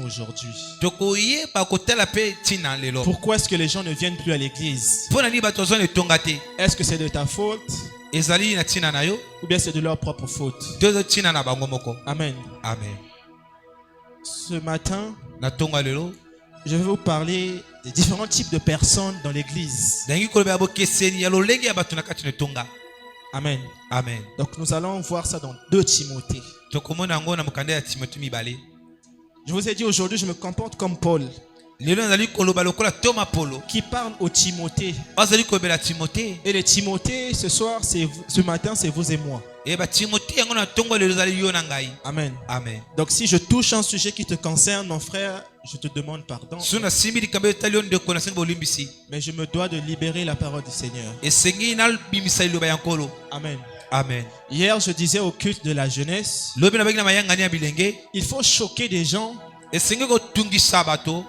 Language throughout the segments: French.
aujourd'hui? Pourquoi est-ce que les gens ne viennent plus à l'église? Est-ce que c'est de ta faute? Ou bien c'est de leur propre faute? Amen. Amen. Ce matin, je vais vous parler des différents types de personnes dans l'église. Amen. Amen. Donc nous allons voir ça dans 2 Timothée. Je vous ai dit aujourd'hui, je me comporte comme Paul, qui parle au Timothée. Et les Timothées, ce matin, c'est vous et moi. Amen. Amen. Donc si je touche un sujet qui te concerne, mon frère, je te demande pardon. Mais je me dois de libérer la parole du Seigneur. Amen. Amen. Hier, je disais au culte de la jeunesse, il faut choquer des gens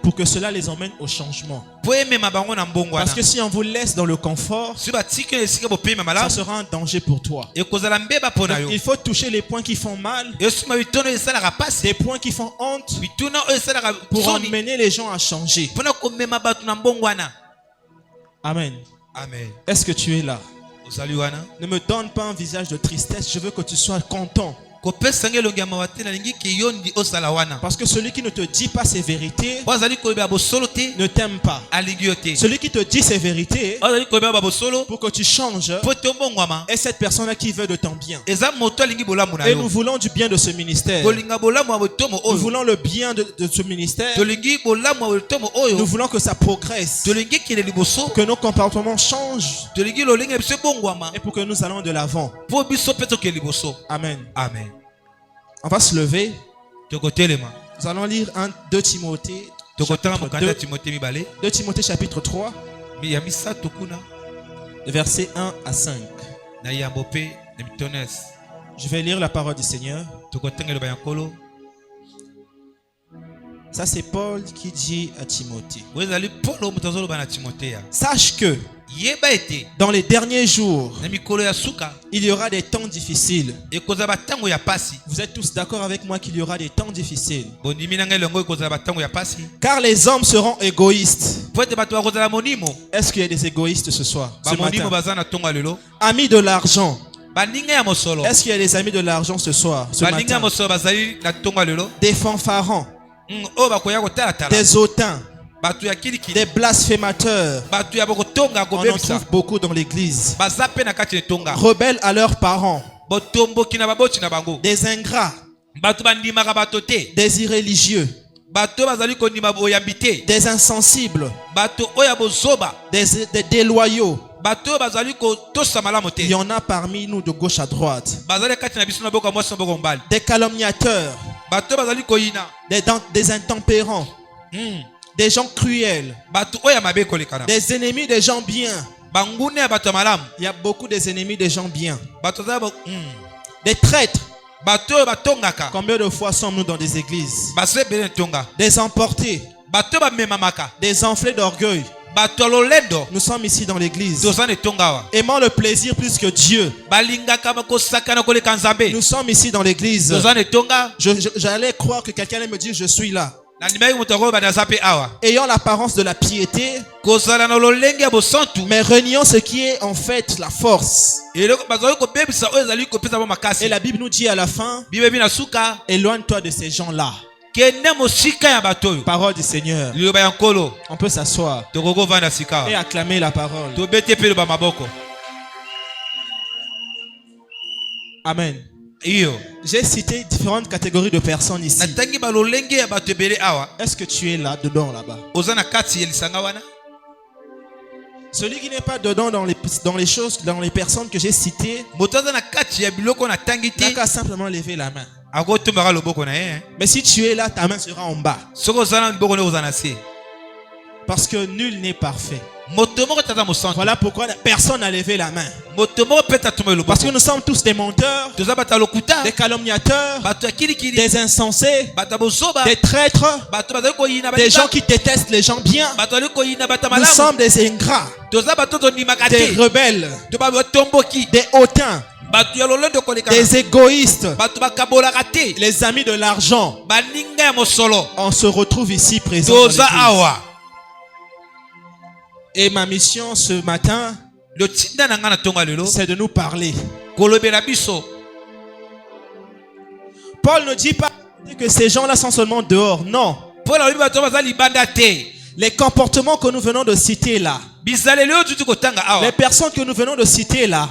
pour que cela les emmène au changement. Parce que si on vous laisse dans le confort, ça sera un danger pour toi. Donc, il faut toucher les points qui font mal, des points qui font honte, pour emmener les gens à changer. Amen. Amen. Est-ce que tu es là? Ne me donne pas un visage de tristesse, je veux que tu sois content. Parce que celui qui ne te dit pas ses vérités ne t'aime pas. Celui qui te dit ses vérités pour que tu changes est cette personne-là qui veut de ton bien. Et nous voulons du bien de ce ministère. Nous voulons le bien de ce ministère. Nous voulons que ça progresse, que nos comportements changent, et pour que nous allons de l'avant. Amen. Amen. On va se lever. Nous allons lire 2 Timothée. 2 Timothée chapitre 3, versets 1 à 5. Je vais lire la parole du Seigneur. Ça, c'est Paul qui dit à Timothée. Sache que dans les derniers jours, il y aura des temps difficiles. Vous êtes tous d'accord avec moi qu'il y aura des temps difficiles? Car les hommes seront égoïstes. Est-ce qu'il y a des égoïstes ce soir, ce matin? Amis de l'argent. Est-ce qu'il y a des amis de l'argent ce soir, ce matin? Des fanfarons, des hautains, des blasphémateurs. On en trouve beaucoup dans l'église. Rebelles à leurs parents, des ingrats, des irréligieux, des insensibles, des déloyaux. Il y en a parmi nous de gauche à droite. Des calomniateurs, des intempérants, des gens cruels, des ennemis des gens bien. Il y a beaucoup des ennemis des gens bien. Des traîtres. Combien de fois sommes-nous dans des églises? Des emportés, des enflés d'orgueil. Nous sommes ici dans l'église, aimant le plaisir plus que Dieu. Nous sommes ici dans l'église. J'allais croire que quelqu'un allait me dire je suis là, ayant l'apparence de la piété, mais reniant ce qui est en fait la force. Et la Bible nous dit à la fin, éloigne-toi de ces gens-là. Parole du Seigneur. On peut s'asseoir et acclamer la parole. Amen. J'ai cité différentes catégories de personnes ici. Est-ce que tu es là, dedans, là-bas? Celui qui n'est pas dedans dans les choses, dans les personnes que j'ai citées, n'a qu'à simplement lever la main. Mais si tu es là, ta main sera en bas. Parce que nul n'est parfait. Voilà pourquoi personne n'a levé la main. Parce que nous sommes tous des menteurs, des calomniateurs, des insensés, des traîtres, des gens qui détestent les gens bien. Nous sommes des ingrats, des rebelles, des hautains, des égoïstes, les amis de l'argent. On se retrouve ici présents dans l'église. Et ma mission ce matin, c'est de nous parler. Paul ne dit pas que ces gens-là sont seulement dehors. Non. Les comportements que nous venons de citer là, les personnes que nous venons de citer là,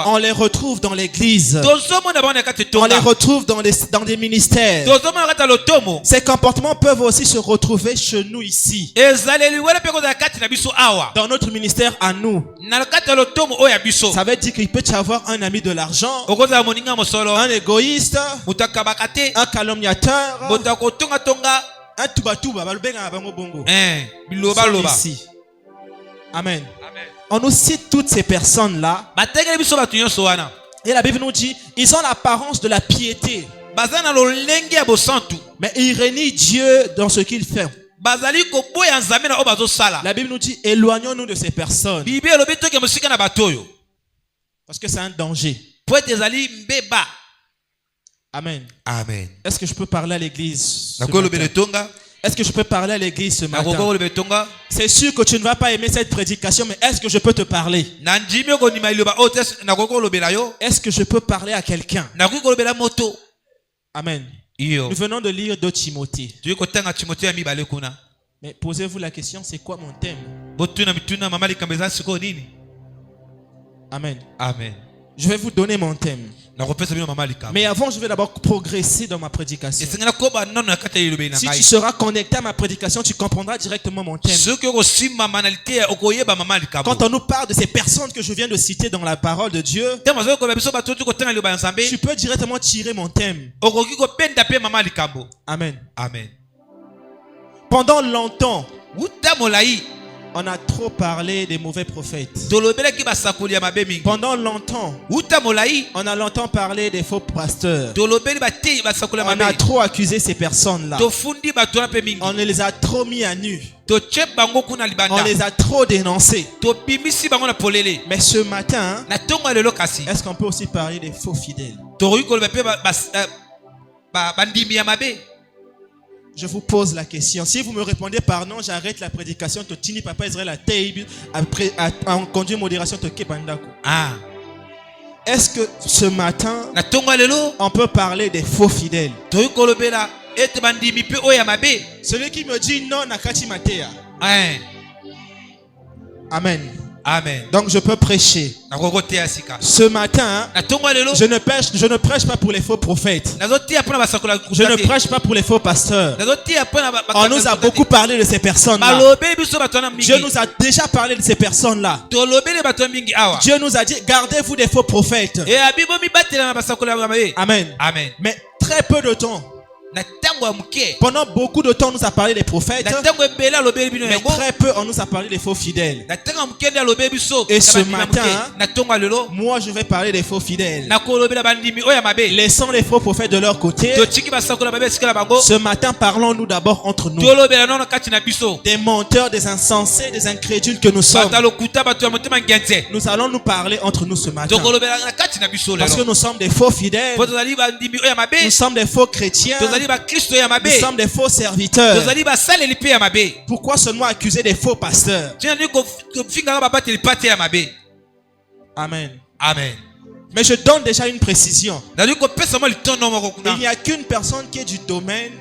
on les retrouve dans l'église. On les retrouve dans des ministères. Ces comportements peuvent aussi se retrouver chez nous ici. Dans notre ministère à nous. Ça veut dire qu'il peut y avoir un ami de l'argent, un égoïste, un calomniateur, un tuba-tuba. Ici. Amen. On nous cite toutes ces personnes-là. Et la Bible nous dit, ils ont l'apparence de la piété. Mais ils renient Dieu dans ce qu'ils font. La Bible nous dit, éloignons-nous de ces personnes. Parce que c'est un danger. Amen. Amen. Est-ce que je peux parler à l'église? Est-ce que je peux parler à l'église ce matin? C'est sûr que tu ne vas pas aimer cette prédication, mais est-ce que je peux te parler? Est-ce que je peux parler à quelqu'un? Amen. Nous venons de lire 2 Timothée. Mais posez-vous la question, c'est quoi mon thème? Amen. Amen. Je vais vous donner mon thème. Mais avant, je vais d'abord progresser dans ma prédication. Si tu seras connecté à ma prédication, tu comprendras directement mon thème. Quand on nous parle de ces personnes que je viens de citer dans la parole de Dieu, tu peux directement tirer mon thème. Amen. Amen. Pendant longtemps, on a trop parlé des mauvais prophètes. Pendant longtemps, on a longtemps parlé des faux pasteurs. On a trop accusé ces personnes-là. On les a trop mis à nu. On les a trop dénoncés. Mais ce matin, est-ce qu'on peut aussi parler des faux fidèles? Je vous pose la question. Si vous me répondez par non, j'arrête la prédication. Totini papa Israël a teibi en conduit modération to kebandako. Est-ce que ce matin on peut parler des faux fidèles? Celui qui me dit non nakati matea. Amen. Amen. Donc je peux prêcher. Ce matin, je ne prêche pas pour les faux prophètes. Je ne prêche pas pour les faux pasteurs. On nous a beaucoup parlé de ces personnes-là. Dieu nous a déjà parlé de ces personnes-là. Dieu nous a dit, gardez-vous des faux prophètes. Amen. Amen. Mais très peu de temps. Pendant beaucoup de temps, on nous a parlé des prophètes, mais très peu, on nous a parlé des faux fidèles. Et ce matin, moi, je vais parler des faux fidèles. Laissons les faux prophètes de leur côté. Ce matin, parlons-nous d'abord entre nous. Des menteurs, des insensés, des incrédules que nous sommes. Nous allons nous parler entre nous ce matin. Parce que nous sommes des faux fidèles. Nous sommes des faux chrétiens. Nous sommes des faux serviteurs. Pourquoi seulement accuser des faux pasteurs? Amen. Amen. Mais je donne déjà une précision. Il n'y a qu'une personne qui est du domaine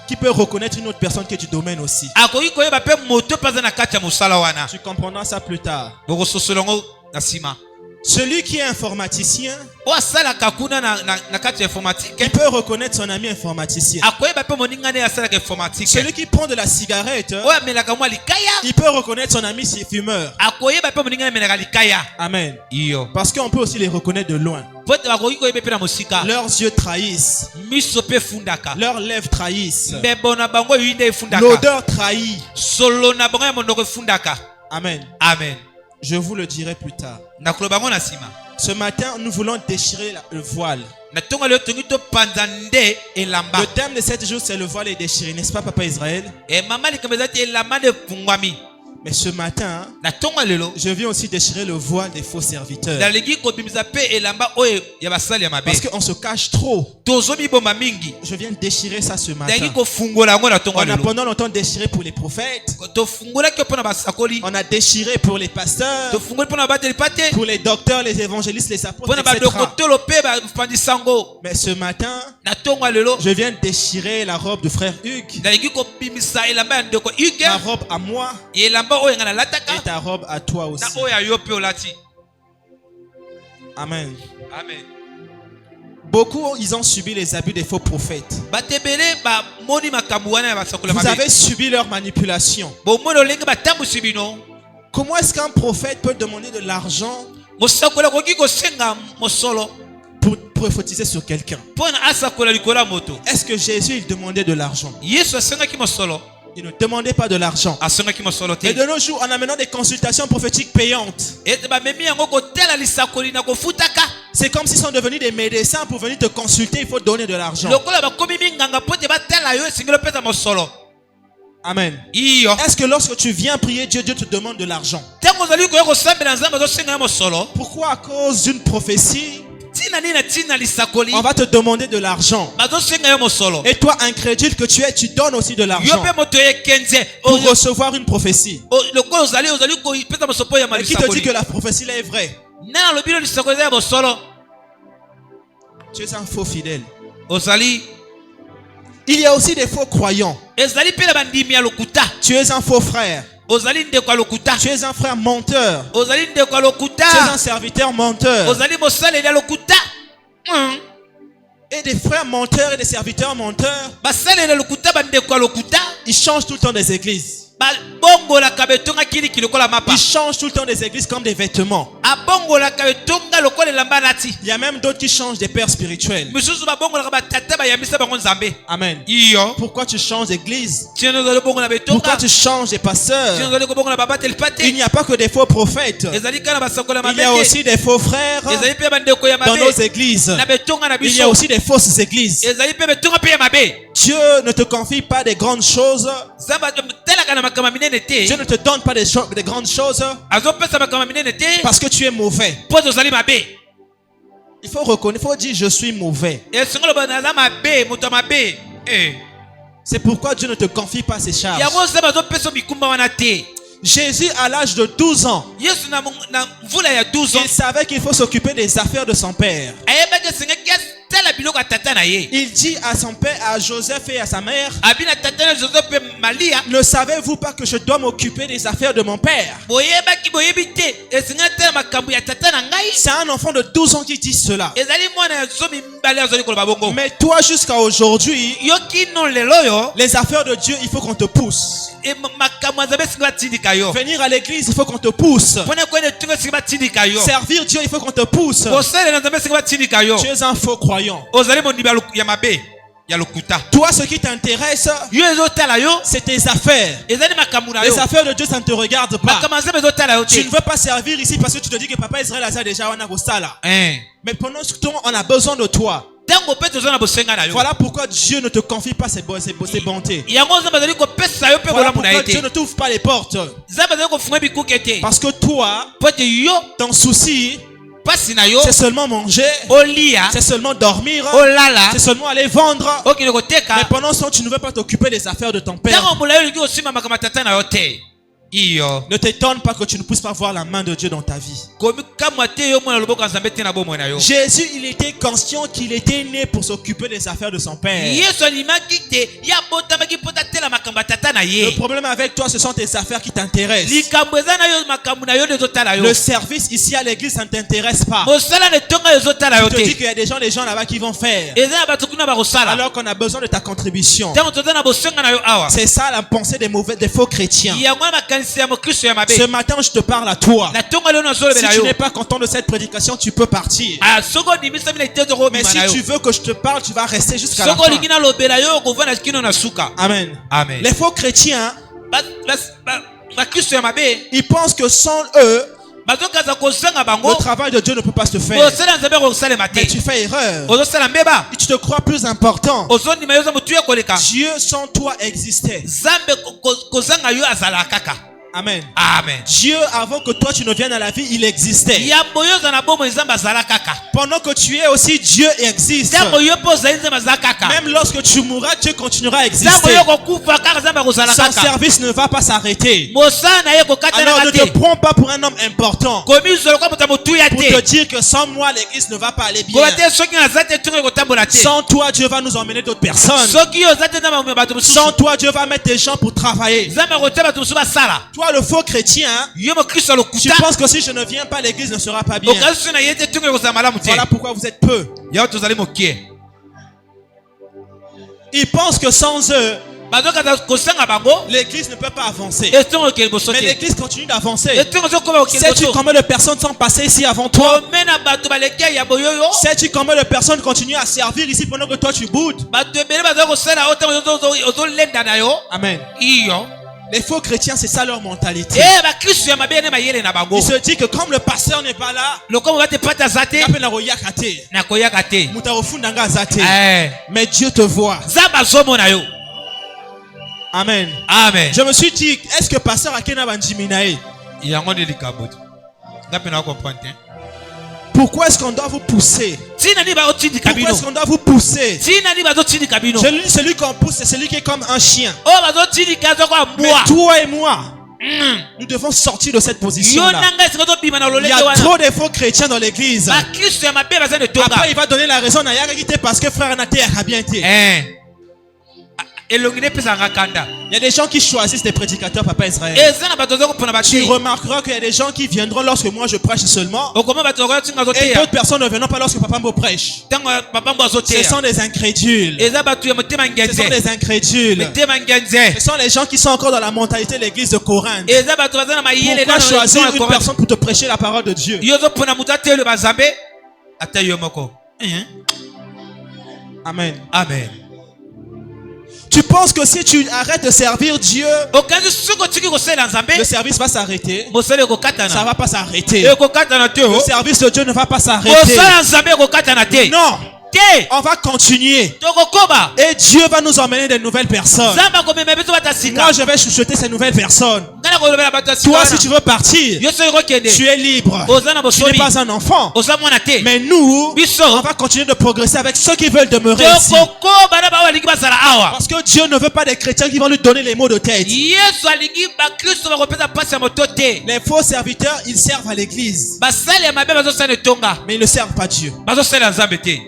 qui peut reconnaître une autre personne qui est du domaine aussi. Tu comprendras ça plus tard. Celui qui est informaticien, il peut reconnaître son ami informaticien. Celui qui prend de la cigarette, il peut reconnaître son ami fumeur. Amen. Parce qu'on peut aussi les reconnaître de loin. Leurs yeux trahissent. Leurs lèvres trahissent. L'odeur trahit. Amen. Amen. Je vous le dirai plus tard. Ce matin, nous voulons déchirer le voile. Le thème de 7 jours, c'est le voile est déchiré, n'est-ce pas, Papa Israël? Mais ce matin, je viens aussi déchirer le voile des faux serviteurs. Parce qu'on se cache trop. Je viens déchirer ça ce matin. On a pendant longtemps déchiré pour les prophètes. On a déchiré pour les pasteurs, pour les docteurs, les évangélistes, les apôtres, etc. Mais ce matin, je viens déchirer la robe du frère Hugues. Ma robe à moi. Et ta robe à toi aussi. Amen. Amen. Beaucoup, ils ont subi les abus des faux prophètes. Vous avez subi leur manipulation. Comment est-ce qu'un prophète peut demander de l'argent pour prophétiser sur quelqu'un? Est-ce que Jésus il demandait de l'argent? Il ne demandait pas de l'argent. Et de nos jours, en amenant des consultations prophétiques payantes, c'est comme s'ils sont devenus des médecins. Pour venir te consulter, il faut donner de l'argent. Amen. Est-ce que lorsque tu viens prier Dieu, Dieu te demande de l'argent? Pourquoi à cause d'une prophétie on va te demander de l'argent? Et toi, incrédule que tu es, tu donnes aussi de l'argent pour recevoir une prophétie. Et qui te dit que la prophétie là est vraie? Tu es un faux fidèle. Il y a aussi des faux croyants. Tu es un faux frère. Tu es un frère menteur. Tu es un serviteur menteur. Et des frères menteurs et des serviteurs menteurs, ils changent tout le temps des églises. Ils changent tout le temps des églises comme des vêtements. Il y a même d'autres qui changent des pères spirituels. Amen. Pourquoi tu changes d'église? Pourquoi tu changes des pasteurs? Il n'y a pas que des faux prophètes. Il y a aussi des faux frères dans nos églises. Il y a aussi des fausses églises. Dieu ne te confie pas des grandes choses. Dieu ne te donne pas des grandes choses parce que tu es mauvais. Il faut reconnaître, il faut dire je suis mauvais. C'est pourquoi Dieu ne te confie pas ses charges. Jésus, à l'âge de 12 ans, il savait qu'il faut s'occuper des affaires de son père. Il dit à son père, à Joseph et à sa mère, ne savez-vous pas que je dois m'occuper des affaires de mon père? C'est un enfant de 12 ans qui dit cela. Mais toi, jusqu'à aujourd'hui, les affaires de Dieu, il faut qu'on te pousse. Venir à l'église, il faut qu'on te pousse. Servir Dieu, il faut qu'on te pousse. Tu es un faux croyant. Toi, ce qui t'intéresse, c'est tes affaires. Les affaires de Dieu, ça ne te regarde pas. Tu ne veux pas servir ici parce que tu te dis que Papa Israël a déjà mais pendant ce temps, on a besoin de toi. Voilà pourquoi Dieu ne te confie pas ses bontés. Voilà pourquoi Dieu ne t'ouvre pas les portes. Parce que toi, ton souci, c'est seulement manger, c'est seulement dormir, c'est seulement aller vendre. Mais pendant ce temps, tu ne veux pas t'occuper des affaires de ton père. Ne t'étonne pas que tu ne puisses pas voir la main de Dieu dans ta vie. Jésus, il était conscient qu'il était né pour s'occuper des affaires de son père. Le problème avec toi, ce sont tes affaires qui t'intéressent. Le service ici à l'église, ça ne t'intéresse pas. Tu te dis qu'il y a des gens là-bas qui vont faire, alors qu'on a besoin de ta contribution. C'est ça la pensée des faux chrétiens. Ce matin, je te parle à toi. Si tu n'es pas content de cette prédication, tu peux partir. Mais si tu veux que je te parle, tu vas rester jusqu'à la fin. Amen. Amen. Les faux chrétiens, ils pensent que sans eux, le travail de Dieu ne peut pas se faire. Mais tu fais erreur. Et tu te crois plus important. Dieu sans toi existait. Amen. Amen. Dieu, avant que toi tu ne viennes à la vie, il existait. Pendant que tu es aussi, Dieu existe. Même lorsque tu mourras, Dieu continuera à exister. Son service ne va pas s'arrêter. Alors ne te prends pas pour un homme important pour te dire que sans moi l'église ne va pas aller bien. Sans toi Dieu va nous emmener d'autres personnes. Sans toi Dieu va mettre des gens pour travailler. Toi le faux chrétien, tu penses que si je ne viens pas l'église ne sera pas bien. Voilà pourquoi vous êtes peu. Ils pensent que sans eux l'église ne peut pas avancer. Mais l'église continue d'avancer. Sais-tu combien de personnes sont passées ici avant toi? Sais-tu combien de personnes continuent à servir ici pendant que toi tu boudes? Amen. Les faux chrétiens, c'est ça leur mentalité. Ils se disent que comme le pasteur n'est pas là, mais Dieu te voit. Amen. Amen. Je me suis dit, est-ce que pasteur Akena Banjiminae? Pourquoi est-ce qu'on doit vous pousser? Pourquoi est-ce qu'on doit vous pousser? Celui qu'on pousse, c'est celui qui est comme un chien. Mais toi et moi, nous devons sortir de cette position-là. Il y a trop de faux chrétiens dans l'église. Après, il va donner la raison à Yagagite parce que frère Naté a bien été. Il y a des gens qui choisissent des prédicateurs, Papa Israël. Tu remarqueras qu'il y a des gens qui viendront lorsque moi je prêche seulement. Et d'autres personnes ne viendront pas lorsque Papa me prêche. Ce sont des incrédules. Ce sont des incrédules. Ce sont les gens qui sont encore dans la mentalité de l'église de Corinthe. Pourquoi choisir une personne pour te prêcher la parole de Dieu? Amen. Amen. Tu penses que si tu arrêtes de servir Dieu, le service va s'arrêter? Ça ne va pas s'arrêter. Le service de Dieu ne va pas s'arrêter. Non. On va continuer. Et Dieu va nous emmener de nouvelles personnes. Moi, je vais chuchoter ces nouvelles personnes. Toi, si tu veux partir, tu es libre. Tu n'es pas un enfant. Mais nous, on va continuer de progresser avec ceux qui veulent demeurer ici. Parce que Dieu ne veut pas des chrétiens qui vont lui donner les mots de tête. Les faux serviteurs, ils servent à l'église. Mais ils ne servent pas Dieu.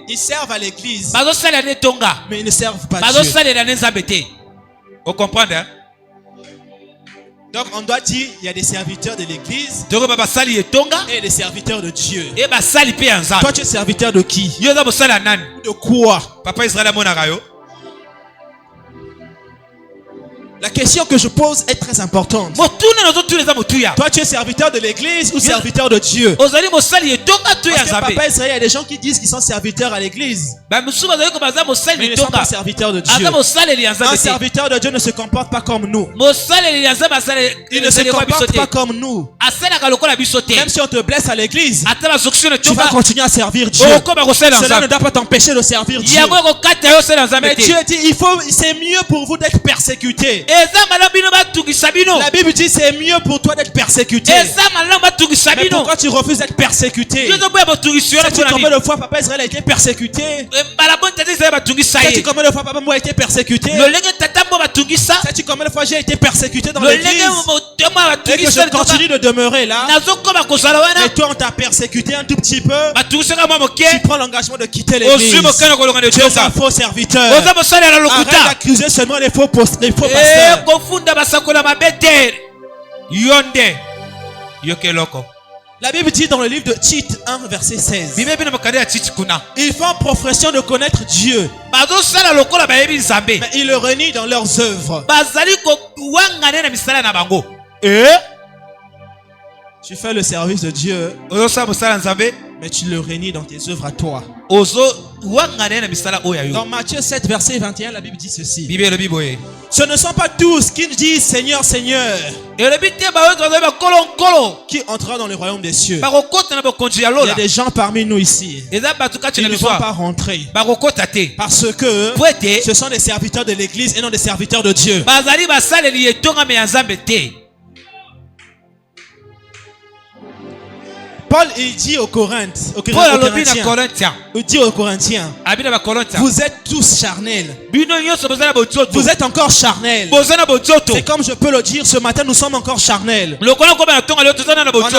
Ils servent à l'église, mais ils ne servent pas Dieu. Vous comprenez, hein? Donc on doit dire il y a des serviteurs de l'église et des serviteurs de Dieu. Toi tu es serviteur de qui? De quoi? Papa Israël. La question que je pose est très importante. Toi tu es serviteur de l'église ou serviteur de Dieu? Parce que Papa Israël, il y a des gens qui disent qu'ils sont serviteurs à l'église, mais ils ne sont pas serviteurs de Dieu. Un serviteur de Dieu ne se comporte pas comme nous. Il ne se comporte pas comme nous. Même si on te blesse à l'église, tu vas continuer à servir Dieu. Cela ne doit pas t'empêcher de servir Dieu. Mais Dieu dit, c'est mieux pour vous d'être persécutés. La Bible dit c'est mieux pour toi d'être persécuté. Mais pourquoi tu refuses d'être persécuté? Sais-tu combien de fois Papa Israël a été persécuté? Sais-tu combien de fois Papa moi a été persécuté? Sais-tu combien de fois j'ai été persécuté dans l'église? Et que je continue de demeurer là. Et toi on t'a persécuté un tout petit peu. Tu prends l'engagement de quitter l'église. Tu es un faux serviteur. Arrête d'accuser seulement les faux pasteurs. La Bible dit dans le livre de Tite 1 verset 16, ils font profession de connaître Dieu, mais ils le renient dans leurs œuvres. Tu fais le service de Dieu, mais tu le renies dans tes œuvres à toi. Dans Matthieu 7 verset 21, la Bible dit ceci: ce ne sont pas tous qui disent Seigneur, Seigneur, qui entreront dans le royaume des cieux. Il y a des gens parmi nous ici qui ne vont pas rentrer parce que ce sont des serviteurs de l'église et non des serviteurs de Dieu. Paul il dit aux Corinthiens, il dit aux Corinthiens, vous êtes tous charnels. Vous êtes encore charnels. C'est comme je peux le dire ce matin, nous sommes encore charnels. On n'a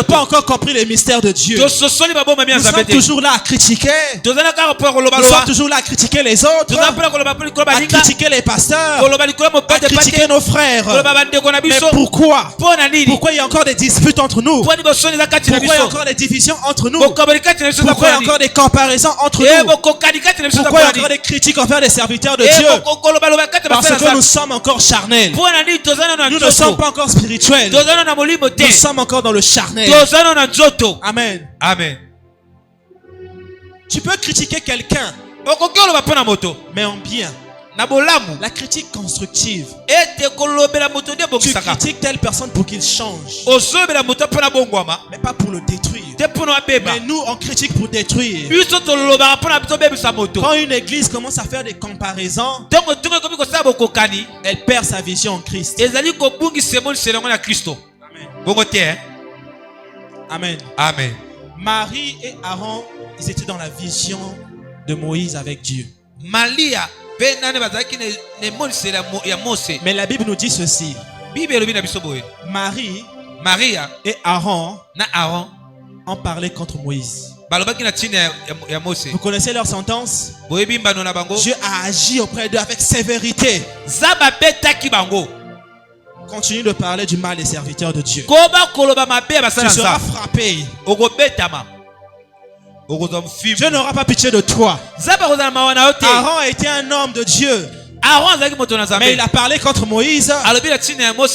pas encore compris les mystères de Dieu. Nous sommes toujours là à critiquer. Nous sommes toujours là à critiquer les autres, à critiquer les pasteurs, à critiquer nos frères. Mais pourquoi? Pourquoi il y a encore des disputes entre nous? Pourquoi il y a encore des divisions entre nous? Pourquoi il y a encore des comparaisons entre nous? Pourquoi il y a encore des critiques envers les serviteurs de Dieu? Parce que nous sommes encore charnels. Nous ne sommes pas encore spirituels. Nous sommes encore dans le charnel. Amen. Amen. Tu peux critiquer quelqu'un, mais en bien. La critique constructive. Tu critiques telle personne pour qu'il change, mais pas pour le détruire. Mais nous on critique pour détruire. Quand une église commence à faire des comparaisons, elle perd sa vision en Christ. Amen. Amen. Marie et Aaron, ils étaient dans la vision de Moïse avec Dieu. Mais la Bible nous dit ceci. Marie et Aaron ont parlé contre Moïse. Vous connaissez leur sentence? Dieu a agi auprès d'eux avec sévérité. Continue de parler du mal des serviteurs de Dieu. Tu seras frappé. Dieu n'aura pas pitié de toi. Aaron a été un homme de Dieu, mais il a parlé contre Moïse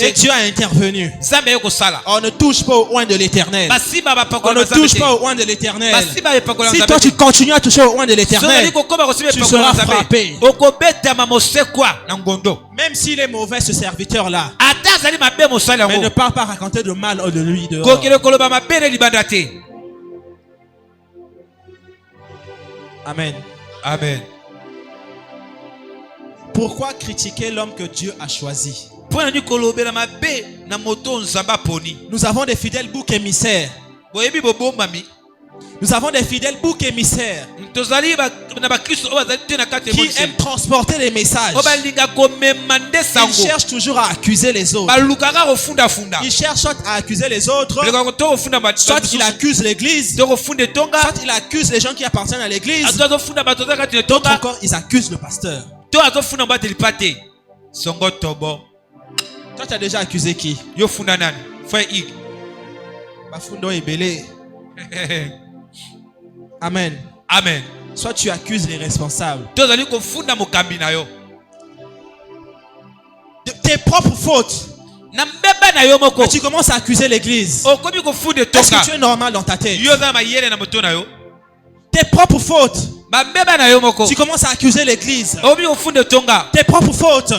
et Dieu a intervenu. On ne touche pas au oint de l'Éternel. On ne touche pas au oint de l'Éternel. Si toi tu continues à toucher au oint de l'Éternel, tu seras frappé. Même s'il est mauvais ce serviteur là, mais ne parle pas raconter de mal de lui dehors. Amen. Amen. Pourquoi critiquer l'homme que Dieu a choisi? Nous avons des fidèles boucs émissaires. Nous avons des fidèles boucs émissaires qui aiment transporter les messages. Ils cherchent toujours à accuser les autres. Ils cherchent soit à accuser les autres, soit ils accusent l'église, soit ils accusent les gens qui appartiennent à l'église, d'autres encore ils accusent le pasteur. Toi tu as déjà accusé qui? Bafundo Ebele. Amen. Amen. Soit tu accuses les responsables de tes propres fautes, mais tu commences à accuser l'église. Est-ce que tu es normal dans ta tête? Tes propres fautes, tu commences à accuser l'église. Tes propres fautes,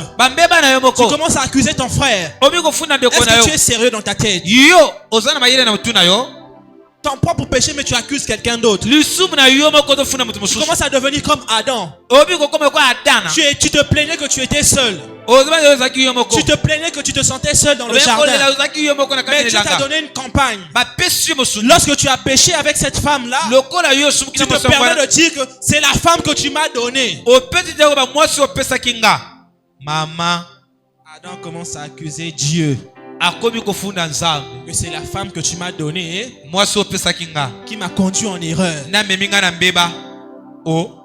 tu commences à accuser ton frère. Est-ce que tu es sérieux dans ta tête? Ton propre péché, mais tu accuses quelqu'un d'autre. Tu commences à devenir comme Adam. Tu te plaignais que tu étais seul. Tu te plaignais que tu te sentais seul dans le jardin. Mais Dieu t'a donné une compagne. Lorsque tu as péché avec cette femme-là, tu te permets de dire que c'est la femme que tu m'as donnée. Adam commence à accuser Dieu. Que c'est la femme que tu m'as donnée qui m'a conduit en erreur.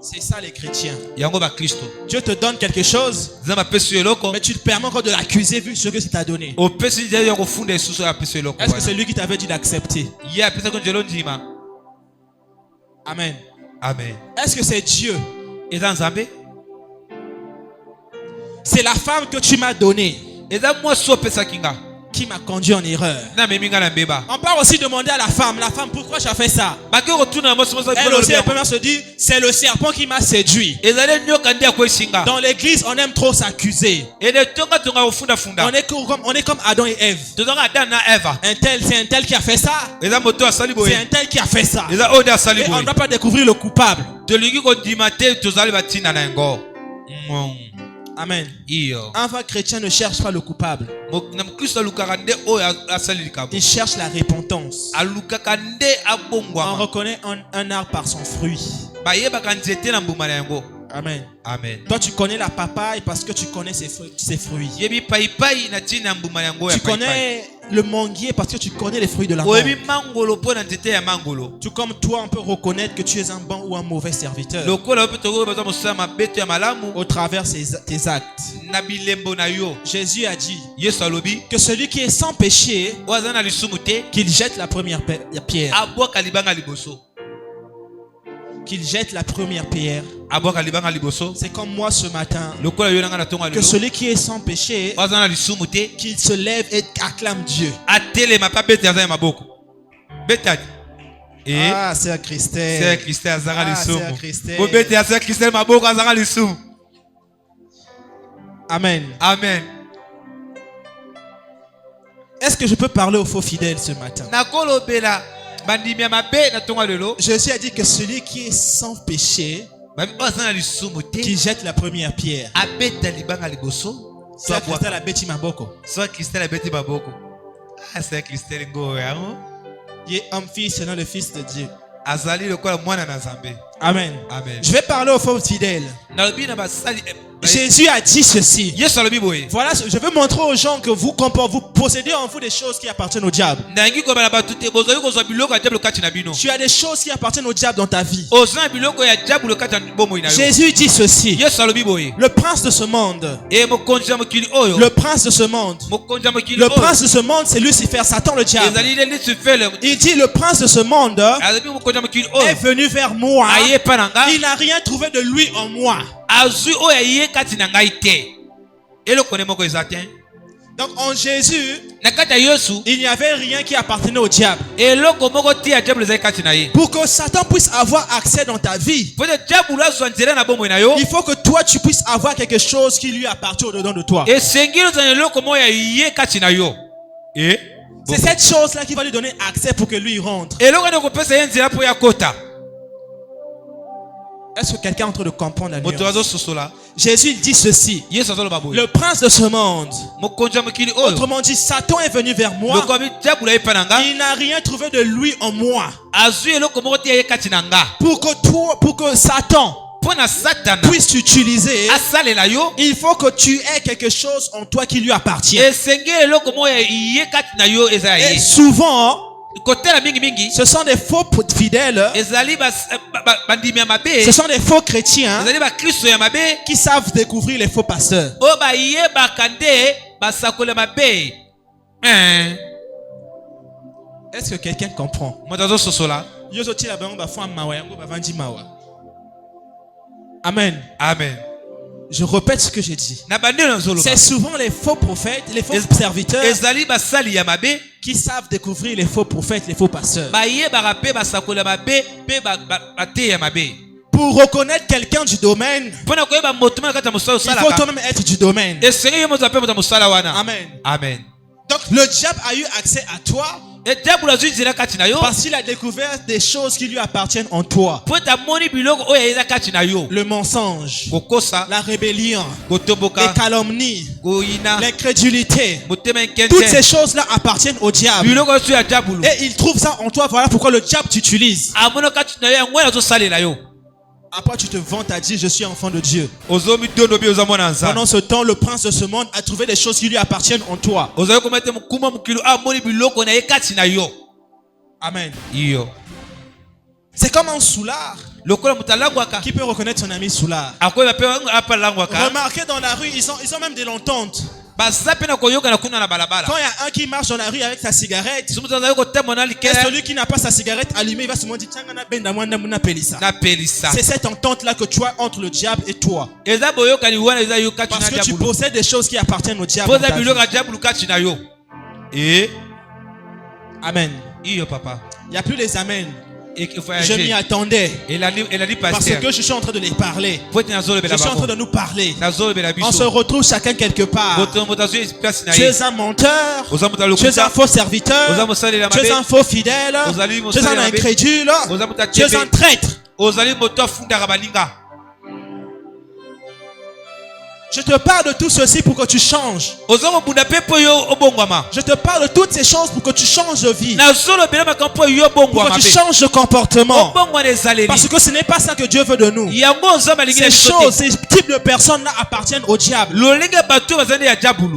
C'est ça les chrétiens. Dieu te donne quelque chose, mais tu te permets encore de l'accuser vu ce que ça t'a donné. Est-ce que c'est lui qui t'avait dit d'accepter? Amen. Amen. Est-ce que c'est Dieu? C'est la femme que tu m'as donnée qui m'a conduit en erreur. On peut aussi demander à la femme pourquoi j'ai fait ça. Elle aussi, elle peut se dire, c'est le serpent qui m'a séduit. Dans l'église, on aime trop s'accuser. On est comme Adam et Ève. C'est un tel qui a fait ça. C'est un tel qui a fait ça. Et on ne doit pas découvrir le coupable. Amen. Un vrai chrétien ne cherche pas le coupable. Il cherche la repentance. On reconnaît un arbre par son fruit. Amen. Amen. Toi, tu connais la papaye parce que tu connais ses fruits. Tu connais le manguier parce que tu connais les fruits de la mangue. Tout comme toi, on peut reconnaître que tu es un bon ou un mauvais serviteur au travers tes actes. Jésus a dit que celui qui est sans péché, qu'il jette la première pierre. Qu'il jette la première pierre. C'est comme moi ce matin. Que celui qui est sans péché, qu'il se lève et acclame Dieu. Ah, Sœur Christelle. Sœur Christelle, Sœur Christelle. Amen. Amen. Est-ce que je peux parler aux faux fidèles ce matin? Jésus a dit que celui qui est sans péché, qui jette la première pierre. Sœur Christelle a bêti maboko. Sœur Christelle a bêti maboko. Ah, Sœur Christelle go ya. Il est homme fils, c'est le fils de Dieu. Amen. Amen. Je vais parler aux faux fidèles. Jésus a dit ceci. Voilà, je veux montrer aux gens que vous possédez en vous des choses qui appartiennent au diable. Tu as des choses qui appartiennent au diable dans ta vie. Jésus dit ceci. Le prince de ce monde. Le prince de ce monde. Le prince de ce monde, c'est Lucifer, Satan le diable. Il dit le prince de ce monde est venu vers moi. Il n'a rien trouvé de lui en moi. Donc en Jésus, il n'y avait rien qui appartenait au diable. Pour que Satan puisse avoir accès dans ta vie, il faut que toi tu puisses avoir quelque chose qui lui appartient au-dedans de toi. C'est cette chose-là qui va lui donner accès pour que lui rentre. Est-ce que quelqu'un est en train de comprendre la nuance? Jésus dit ceci. Le prince de ce monde, autrement dit, Satan est venu vers moi. Il n'a rien trouvé de lui en moi. Pour que Satan puisse t'utiliser, il faut que tu aies quelque chose en toi qui lui appartient. Et souvent, ce sont des faux fidèles, ce sont des faux chrétiens qui savent découvrir les faux pasteurs. Est-ce que quelqu'un comprend? Amen. Amen. Je répète ce que j'ai dit. C'est souvent les faux prophètes, les faux serviteurs qui savent découvrir les faux prophètes, les faux pasteurs. Pour reconnaître quelqu'un du domaine, il faut toi-même être du domaine. Amen. Amen. Donc le diable a eu accès à toi parce qu'il a découvert des choses qui lui appartiennent en toi. Le mensonge, la rébellion, les calomnies, l'incrédulité. Toutes ces choses-là appartiennent au diable. Et il trouve ça en toi. Voilà pourquoi le diable t'utilise. Après tu te vantes à dire je suis enfant de Dieu. Pendant ce temps, le prince de ce monde a trouvé des choses qui lui appartiennent en toi. Amen. C'est comme un soulard qui peut reconnaître son ami soulard. Remarquez dans la rue, ils ont même de l'entente. Quand il y a un qui marche dans la rue avec sa cigarette, et celui qui n'a pas sa cigarette allumée, il va se dire c'est cette entente là que tu as entre le diable et toi, parce que tu possèdes des choses qui appartiennent au diable. Amen. Il n'y a plus les amen. Je m'y attendais parce que je suis en train de les parler. Je suis en train de nous parler. On se retrouve chacun quelque part. Tu es un menteur, tu es un faux serviteur, tu es un faux fidèle, tu es un incrédule, tu es un traître. Je te parle de tout ceci pour que tu changes. Je te parle de toutes ces choses pour que tu changes de vie. Pour que tu changes de comportement. Parce que ce n'est pas ça que Dieu veut de nous. Ces choses, ces types de personnes-là appartiennent au diable.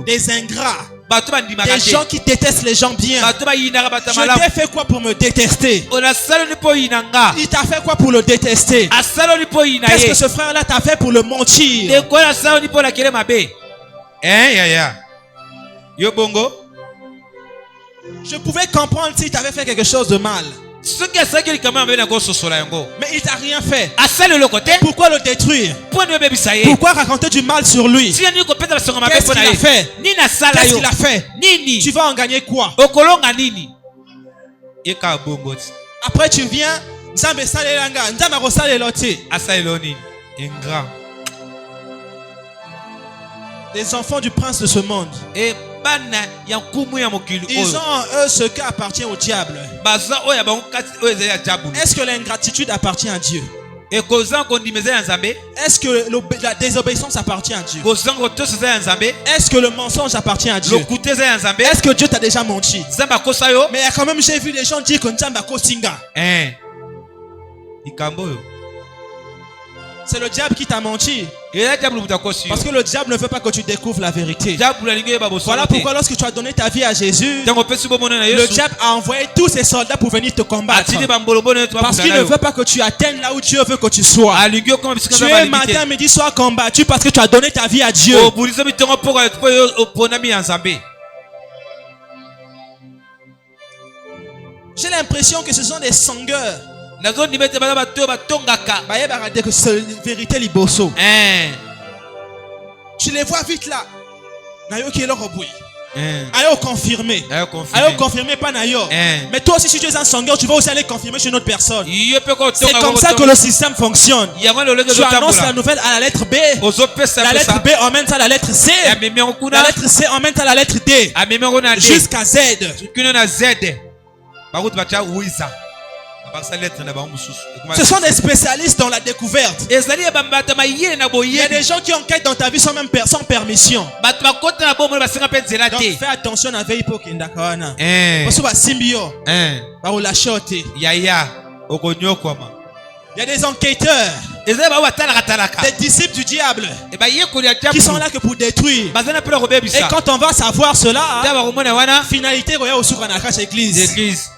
Des ingrats. Des gens qui détestent les gens bien. Je t'ai fait quoi pour me détester? Il t'a fait quoi pour le détester? Qu'est-ce que ce frère-là t'a fait pour le mentir? Je pouvais comprendre s'il t'avait fait quelque chose de mal. Mais il t'a rien fait. Pourquoi le détruire? Pourquoi raconter du mal sur lui? Qu'est-ce qu'il a fait? Qu'est-ce qu'il a fait? Tu vas en gagner quoi? Après tu viens, des enfants du prince de ce monde. Ils ont en eux ce qui appartient au diable. Est-ce que l'ingratitude appartient à Dieu? Est-ce que la désobéissance appartient à Dieu? Est-ce que le mensonge appartient à Dieu? Est-ce que Dieu t'a déjà menti? Mais quand même j'ai vu les gens dire que Nzamba Kosinga. C'est le diable qui t'a menti. Parce que le diable ne veut pas que tu découvres la vérité. Voilà pourquoi lorsque tu as donné ta vie à Jésus, le diable a envoyé tous ses soldats pour venir te combattre. Parce qu'il ne veut pas que tu atteignes là où Dieu veut que tu sois. Tu es matin, midi, soir combattu parce que tu as donné ta vie à Dieu. J'ai l'impression que ce sont des sangueurs. Que c'est vérité liboso. Tu les vois vite là. Ayo confirmer. Ayo confirmer pas nayo. Mais toi aussi si tu es un sangueur, tu vas aussi aller confirmer chez une autre personne. C'est comme ça que le système fonctionne. Tu annonces la nouvelle à la lettre B. La lettre B emmène ça à la lettre C. La lettre C emmène ça à la lettre D. Jusqu'à Z. Ce sont des spécialistes dans la découverte. Il y a des gens qui enquêtent dans ta vie sans même sans permission. Donc fais attention à veille pour qu'il y a des enquêteurs, des disciples du diable qui sont là que pour détruire. Et quand on va savoir cela, finalité, l'église.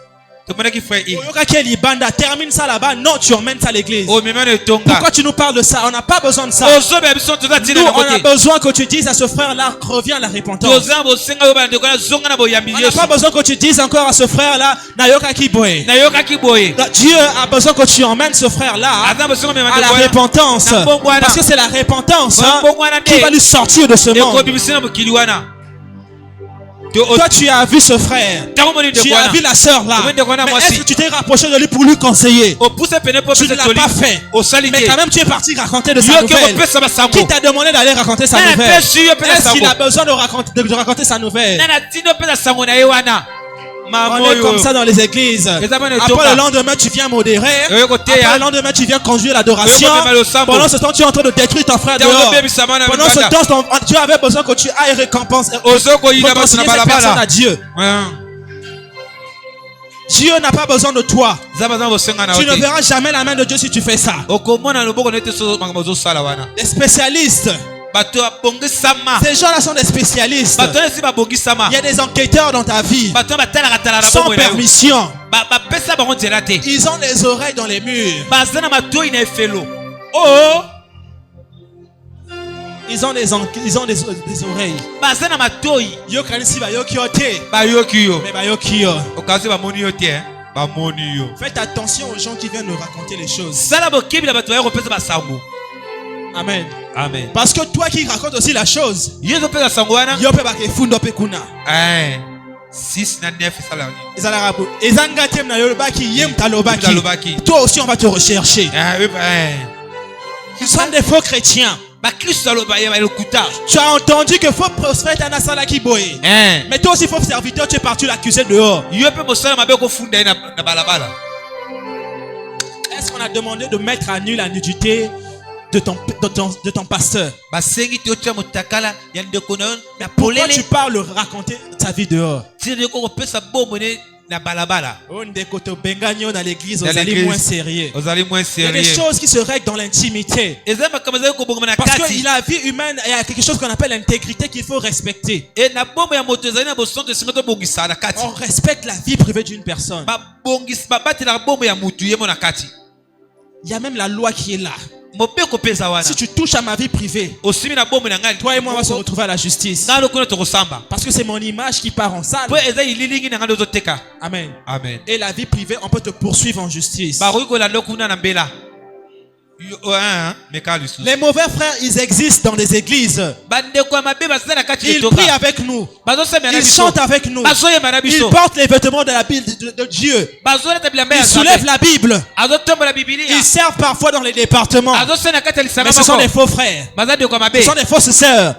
Termine ça là-bas, non, tu emmènes ça à l'église. Pourquoi tu nous parles de ça? On n'a pas besoin de ça. Nous, on a besoin que tu dises à ce frère-là, reviens à la repentance. On n'a pas besoin que tu dises encore à ce frère-là, Dieu a besoin que tu emmènes ce frère-là à la repentance. Parce que c'est la repentance qui va lui sortir de ce monde. Toi tu as vu ce frère, tu as vu la sœur là, mais est-ce que tu t'es rapproché de lui pour lui conseiller? Tu ne l'as pas fait, mais quand même tu es parti raconter de sa nouvelle. Qui t'a demandé d'aller raconter sa nouvelle? Est-ce qu'il a besoin de raconter sa nouvelle? On est comme ça dans les églises. Après le lendemain tu viens modérer. Après le lendemain tu viens conduire l'adoration. Pendant ce temps tu es en train de détruire ton frère dehors. Pendant ce temps tu avais besoin que tu ailles récompenser cette personne à Dieu. Dieu n'a pas besoin de toi. Tu ne verras jamais la main de Dieu si tu fais ça. Les spécialistes, ces gens-là sont des spécialistes. Il y a des enquêteurs dans ta vie sans permission. Ils ont des oreilles dans les murs. Oh, ils ont des oreilles. Faites attention aux gens qui viennent nous raconter les choses. Amen. Amen. Parce que toi qui racontes aussi la chose, toi aussi on va te rechercher. Ils sont des faux chrétiens. Tu as entendu que faux prophète Anasala qui boye. Mais toi aussi faux serviteur, tu es parti l'accuser dehors. Est-ce qu'on a demandé de mettre à nu la nudité de ton pasteur. Pourquoi tu pars le raconter ta vie dehors? Dans l'église, vous allez moins sérieux. Il y a des choses qui se règlent dans l'intimité. Parce que la vie humaine, il y a quelque chose qu'on appelle l'intégrité qu'il faut respecter. On respecte la vie privée d'une personne. Il y a même la loi qui est là. Si tu touches à ma vie privée, toi et moi on va se retrouver à la justice. Parce que c'est mon image qui part en salle. Amen. Amen. Et la vie privée, on peut te poursuivre en justice. Les mauvais frères, ils existent dans les églises. Ils prient avec nous. Ils chantent avec nous. Ils portent les vêtements de la Bible de Dieu. Ils soulèvent la Bible. Ils servent parfois dans les départements. Mais ce sont des faux frères. Ce sont des fausses sœurs.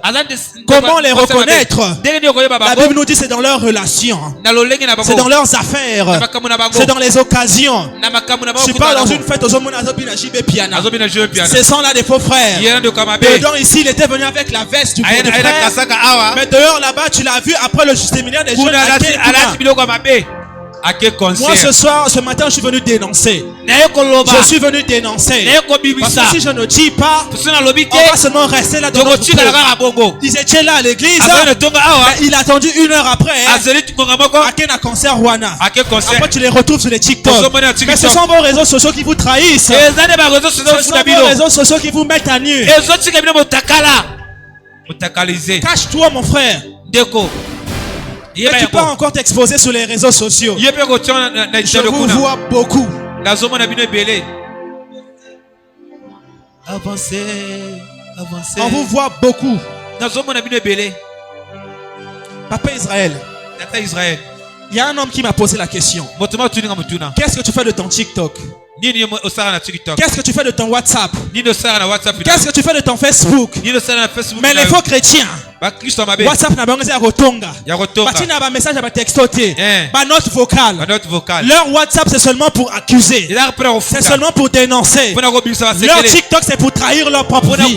Comment les reconnaître? La Bible nous dit c'est dans leurs relations. C'est dans leurs affaires. C'est dans les occasions. Je suis pas dans une fête aux hommes. Ce sont là des faux frères. Dedans ici, il était venu avec la veste du frère. Mais dehors là-bas, tu l'as vu après le séminaire des jeunes. Moi ce matin, je suis venu dénoncer. Je suis venu dénoncer. Parce que si je ne dis pas, on va seulement rester là dans notre peau. Ils étaient là à l'église. Il a attendu 1 heure après. À concert Wana. Après tu les retrouves sur les TikTok. Mais ce sont vos réseaux sociaux qui vous trahissent. Ce sont vos réseaux sociaux qui vous mettent à nu. Cache-toi mon frère. Mais tu peux encore t'exposer sur les réseaux sociaux. Je vous vois beaucoup. Avancez. On vous voit beaucoup. Papa Israël. Il y a un homme qui m'a posé la question. Qu'est-ce que tu fais de ton TikTok? Qu'est-ce que tu fais de ton WhatsApp? Qu'est-ce que tu fais de ton Facebook? Mais les faux chrétiens, WhatsApp n'a pas besoin de rotonga. Parce n'a pas message à textoter. Pas note vocale. Leur WhatsApp c'est seulement pour accuser. C'est seulement pour dénoncer. Leur TikTok c'est pour trahir leur propre vie.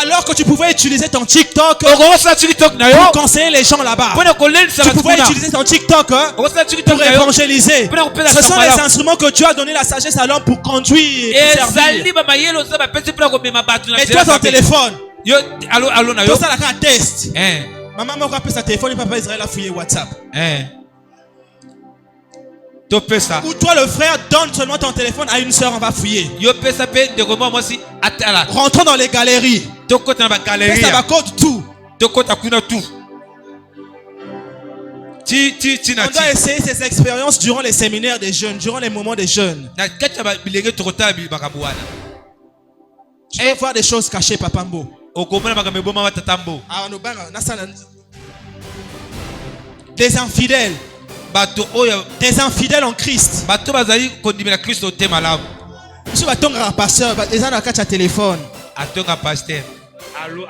Alors que tu pouvais utiliser ton TikTok pour conseiller les gens là-bas. Tu pouvais utiliser ton TikTok pour évangéliser. Ce sont les instruments que Dieu a donné la sagesse à l'homme pour conduire et servir. Et toi ton téléphone, tout ça là test. Maman m'a rappelé sa téléphone et papa Israël a fouillé WhatsApp. Ou toi le frère donne seulement ton téléphone à une soeur, on va fouiller. Rentrons dans les galeries. Ça va code tout. On doit essayer ces expériences durant les séminaires des jeunes, durant les moments des jeunes. Tu veux voir des choses cachées, Papambo. Des infidèles. Des infidèles en Christ. Si tu as un pasteur, ils ont un téléphone. Allô.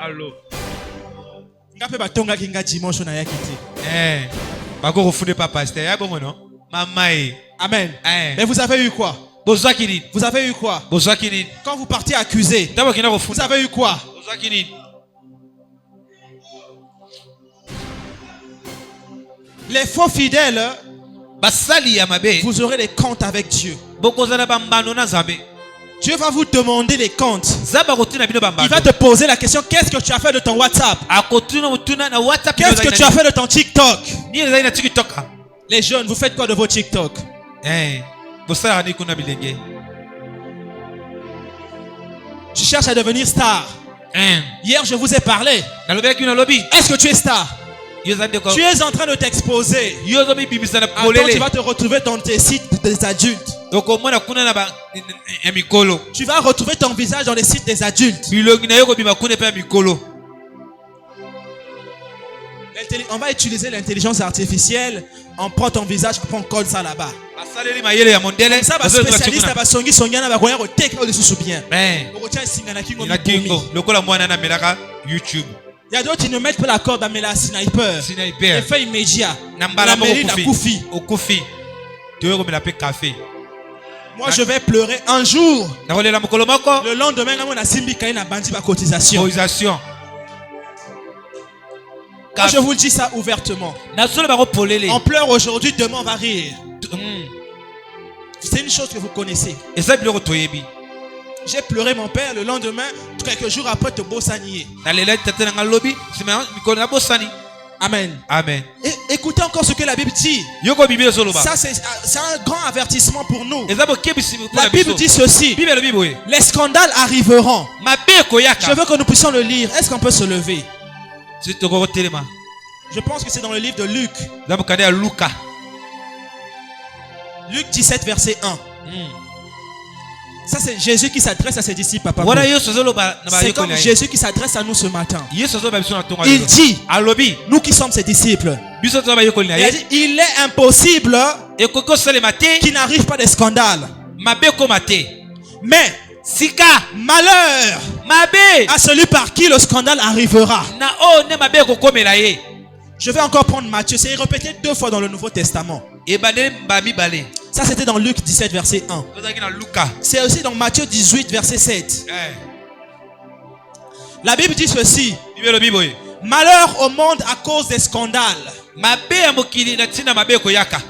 Amen. Mais vous avez eu quoi? Vous avez eu quoi? Quand vous partez accuser, vous avez eu quoi? Les faux fidèles, vous aurez des comptes avec Dieu. Dieu va vous demander des comptes. Il va te poser la question, qu'est-ce que tu as fait de ton WhatsApp? Qu'est-ce que tu as fait de ton TikTok? Les jeunes, vous faites quoi de vos TikTok? Tu cherches à devenir star. Hier, je vous ai parlé. Est-ce que tu es star? Tu es en train de t'exposer. Attends, tu vas te retrouver dans tes sites des adultes. Tu vas retrouver ton visage dans les sites des adultes. On va utiliser l'intelligence artificielle. On prend ton visage, on colle ça là-bas. Comme ça, spécialiste va songi songiana va koya koteka ole susu bien. Okotia singana kingo YouTube. Il y a d'autres qui ne mettent pas la corde à la sniper. Effet immédiat. La mairie n'a Koufi. Au Koufi. Tu veux me l'appeler café. Moi, je vais pleurer un jour. Le lendemain, on a simbi kaina bandi ba cotisation. Quand je vous dis ça ouvertement. On pleure aujourd'hui, demain on va rire. C'est une chose que vous connaissez. J'ai pleuré mon père, le lendemain, quelques jours après, te bossanier. Amen. Amen. Et écoutez encore ce que la Bible dit. Ça, c'est un grand avertissement pour nous. La Bible dit ceci. Les scandales arriveront. Je veux que nous puissions le lire. Est-ce qu'on peut se lever? Je pense que c'est dans le livre de Luc. Luc 17, verset 1. Ça, c'est Jésus qui s'adresse à ses disciples, papa. C'est comme Jésus qui s'adresse à nous ce matin. Il dit, nous qui sommes ses disciples, il a dit, il est impossible qu'il n'arrive pas de scandale. Mais malheur à celui par qui le scandale arrivera. Je vais encore prendre Matthieu. C'est répété 2 fois dans le Nouveau Testament. Ça, c'était dans Luc 17, verset 1. C'est aussi dans Matthieu 18, verset 7. La Bible dit ceci. Malheur au monde à cause des scandales.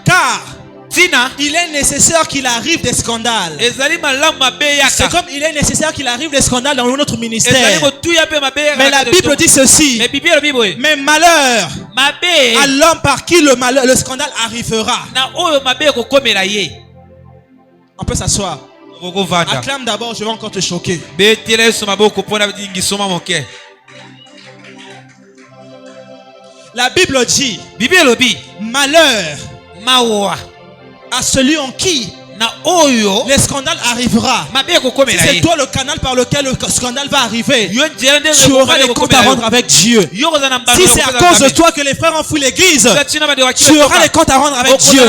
Car il est nécessaire qu'il arrive des scandales. C'est comme il est nécessaire qu'il arrive des scandales dans notre ministère. Mais la Bible dit ceci. Mais malheur à l'homme par qui le scandale arrivera. On peut s'asseoir. Acclame d'abord, je vais encore te choquer. La Bible dit malheur à celui en qui le scandale arrivera. Si c'est toi le canal par lequel le scandale va arriver, tu auras des comptes à rendre avec Dieu. Si c'est à cause de toi que les frères ont fui l'église, tu auras des comptes à rendre avec Dieu.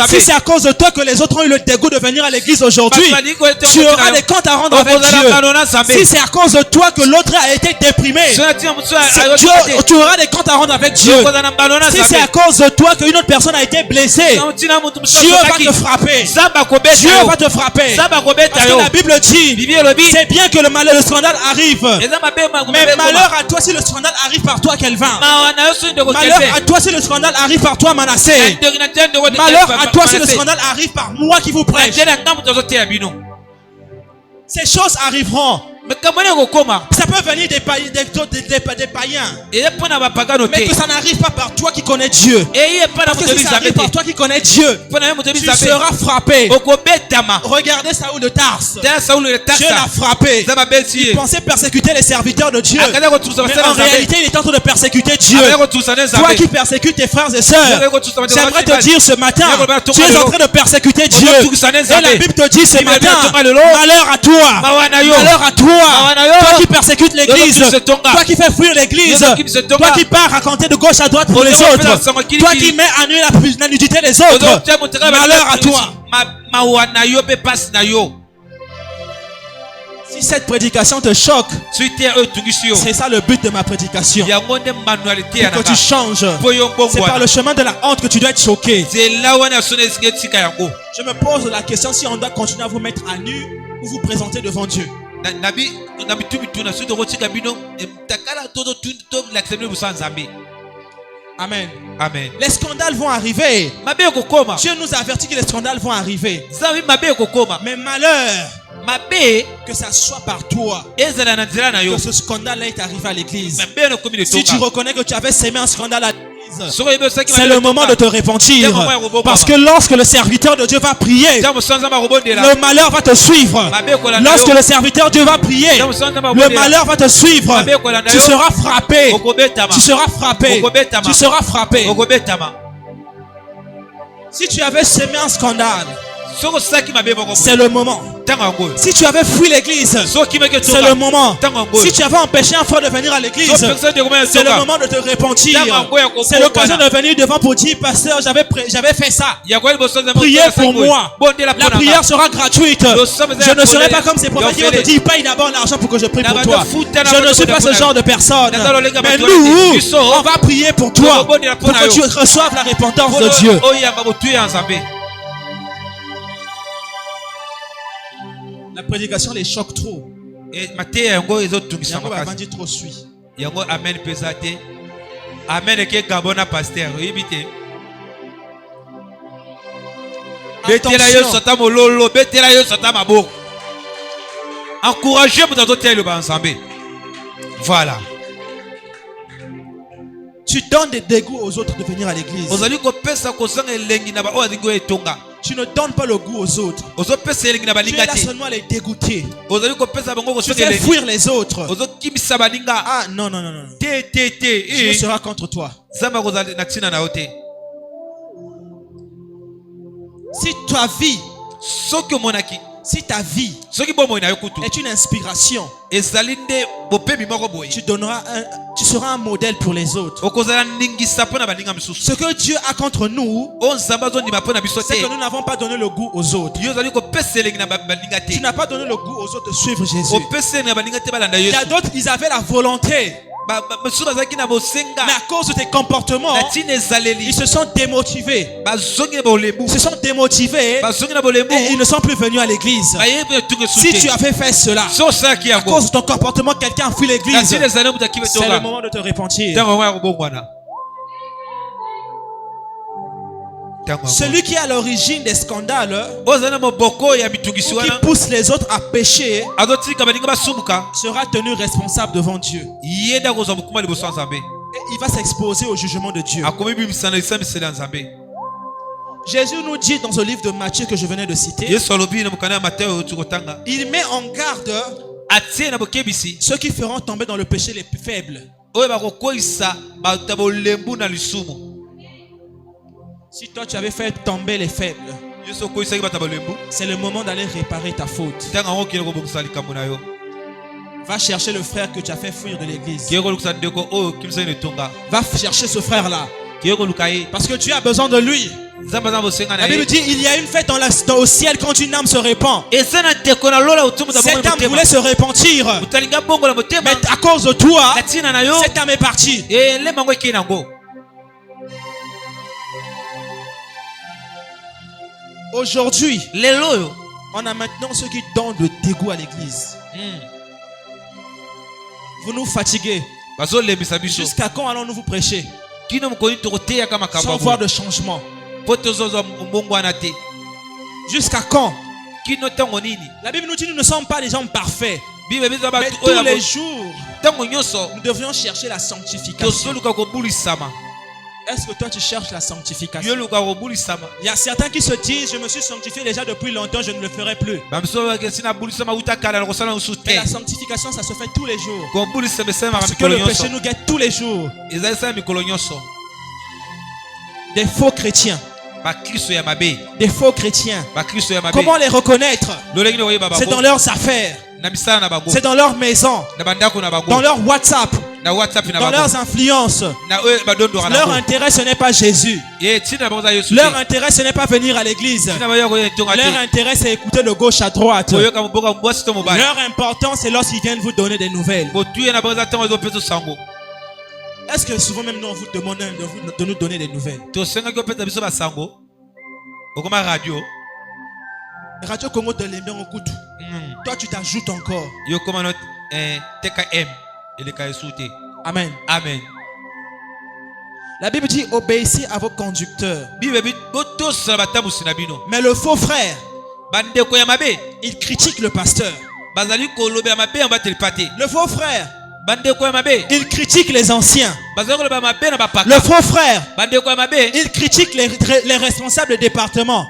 Si c'est à cause de toi que les autres ont eu le dégoût de venir à l'église aujourd'hui, tu auras des comptes à rendre avec Dieu. Si c'est à cause de toi que l'autre a été déprimé, tu auras des comptes à rendre avec Dieu. Si c'est à cause de toi qu'une autre personne a été blessée, Dieu va te frapper. Dieu va te frapper. Parce que la Bible dit, c'est bien que le scandale arrive. Mais malheur à toi si le scandale arrive par toi, Kelvin. Malheur à toi si le scandale arrive par toi, Manassé. Malheur à toi si le scandale arrive par moi qui vous prêche. Ces choses arriveront. Ça peut venir des païens, mais que ça n'arrive pas par toi qui connais Dieu. Parce que si ça arrive par toi qui connais Dieu, tu seras frappé. Regardez Saoul de Tarse. Dieu l'a frappé. Il pensait persécuter les serviteurs de Dieu, mais en réalité il est en train de persécuter Dieu. Toi qui persécutes tes frères et sœurs, j'aimerais te dire ce matin, tu es en train de persécuter Dieu. Et la Bible te dit ce matin, malheur à toi. Malheur à toi. Toi qui persécutes l'église, toi qui fais fuir l'église, toi qui pars raconter de gauche à droite pour les autres, toi qui mets à nu la nudité des autres, malheur à toi. Si cette prédication te choque, c'est ça le but de ma prédication. Pour que tu changes. C'est par le chemin de la honte que tu dois être choqué. Je me pose la question si on doit continuer à vous mettre à nu ou vous présenter devant Dieu. Amen. Amen. Les scandales vont arriver. Dieu nous a averti que les scandales vont arriver. Mais malheur que ça soit par toi que ce scandale est arrivé à l'église. Si tu reconnais que tu avais sémé un scandale à l'église, c'est le moment de te repentir. Parce que lorsque le serviteur de Dieu va prier, le malheur va te suivre. Lorsque le serviteur de Dieu va prier, le malheur va te suivre. Tu seras frappé. Tu seras frappé. Tu seras frappé. Si tu avais sémé un scandale, c'est le moment. Si tu avais fui l'église, c'est le moment. Si tu avais empêché un frère de venir à l'église, c'est le moment de te repentir. C'est l'occasion de venir devant pour dire, pasteur, j'avais fait ça. Priez pour moi. La prière sera gratuite. Je ne serai pas comme ces prophètes qui vont te dire, paye d'abord l'argent pour que je prie pour toi. Je ne suis pas ce genre de personne. Mais nous, on va prier pour toi, pour que tu reçoives la repentance de Dieu. prédication les choque trop. Et Matthieu yango ezotungisa Yango makasi. bavandi trop suit. Yango amen pesate. Amen eke gabona pasteur. Oyibite. Betela yo sota mololo, betela yo sota maboko. Encouragez pour d'autres le ensemble. Voilà. Tu donnes des dégoûts aux autres de venir à l'église. Tu ne donnes pas le goût aux autres. Tu es là seulement à les dégoûter. Tu fais fuir les autres. Ah non, non, non, non. Dieu sera contre toi. Si ta vie est une inspiration, tu seras un modèle pour les autres. Ce que Dieu a contre nous, c'est que nous n'avons pas donné le goût aux autres. Tu n'as pas donné le goût aux autres de suivre Jésus. Il y a d'autres, ils avaient la volonté. Mais à cause de tes comportements, ils se sont démotivés. Ils se sont démotivés et ils ne sont plus venus à l'église. Si tu avais fait cela, à cause de ton comportement, quelqu'un fuit l'église. C'est le moment de te repentir. Celui qui est à l'origine des scandales, qui pousse les autres à pécher, sera tenu responsable devant Dieu. Et il va s'exposer au jugement de Dieu. Jésus nous dit dans ce livre de Matthieu que je venais de citer, il met en garde ceux qui feront tomber dans le péché les plus faibles. Si toi tu avais fait tomber les faibles, c'est le moment d'aller réparer ta faute. Va chercher le frère que tu as fait fuir de l'église. Va chercher ce frère-là. Parce que tu as besoin de lui. La Bible dit il y a une fête au ciel quand une âme se répand. Cette âme voulait se repentir, mais à cause de toi, cette âme est partie. Aujourd'hui, on a maintenant ceux qui donnent le dégoût à l'église. Vous nous fatiguez. Jusqu'à quand allons-nous vous prêcher sans voir de changement? Jusqu'à quand? La Bible nous dit que nous ne sommes pas des gens parfaits. Mais tous les jours, nous devrions chercher la sanctification. Est-ce que toi tu cherches la sanctification? Il y a certains qui se disent je me suis sanctifié déjà depuis longtemps, je ne le ferai plus. Mais la sanctification ça se fait tous les jours. Parce que le péché nous guette tous les jours. Des faux chrétiens. Des faux chrétiens. Comment les reconnaître? C'est dans leurs affaires. C'est dans leur maison. Dans leur WhatsApp. Dans leurs influences. Leur intérêt ce n'est pas Jésus. Leur intérêt ce n'est pas venir à l'église. Leur intérêt c'est écouter de gauche à droite. Leur importance c'est lorsqu'ils viennent vous donner des nouvelles. Est-ce que souvent même nous on vous demande de nous donner des nouvelles? Radio Congo de l'Embien au Koutou. Toi tu t'ajoutes encore. Amen. Amen. La Bible dit obéissez à vos conducteurs. Mais le faux frère, il critique le pasteur. Le faux frère, il critique les anciens. Le faux frère, il critique les responsables de département.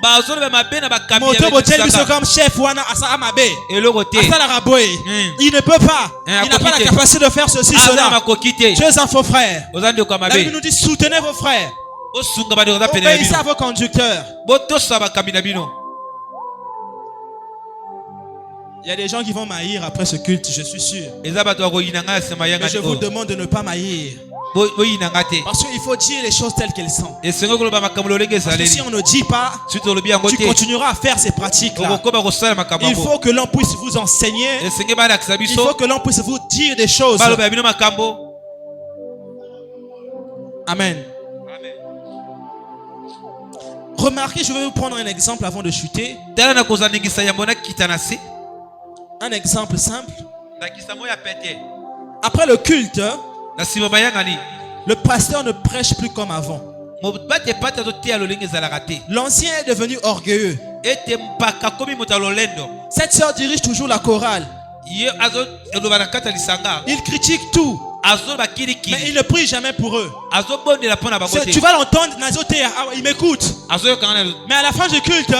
Comme chef, il ne peut pas. Il n'a pas la capacité de faire ceci, cela. Tu es un faux frère. La Bible nous dit soutenez vos frères. Obéissez à vos conducteurs. Il y a des gens qui vont m'haïr après ce culte, je suis sûr. Mais je vous demande de ne pas m'haïr. Parce qu'il faut dire les choses telles qu'elles sont. Parce que si on ne dit pas, tu continueras à faire ces pratiques-là. Il faut que l'on puisse vous enseigner. Il faut que l'on puisse vous dire des choses. Amen. Remarquez, je vais vous prendre un exemple avant de chuter. Un exemple simple. Après le culte, le pasteur ne prêche plus comme avant. L'ancien est devenu orgueilleux. Cette sœur dirige toujours la chorale. Il critique tout. Mais il ne prie jamais pour eux. Tu vas l'entendre, il m'écoute. Mais à la fin du culte,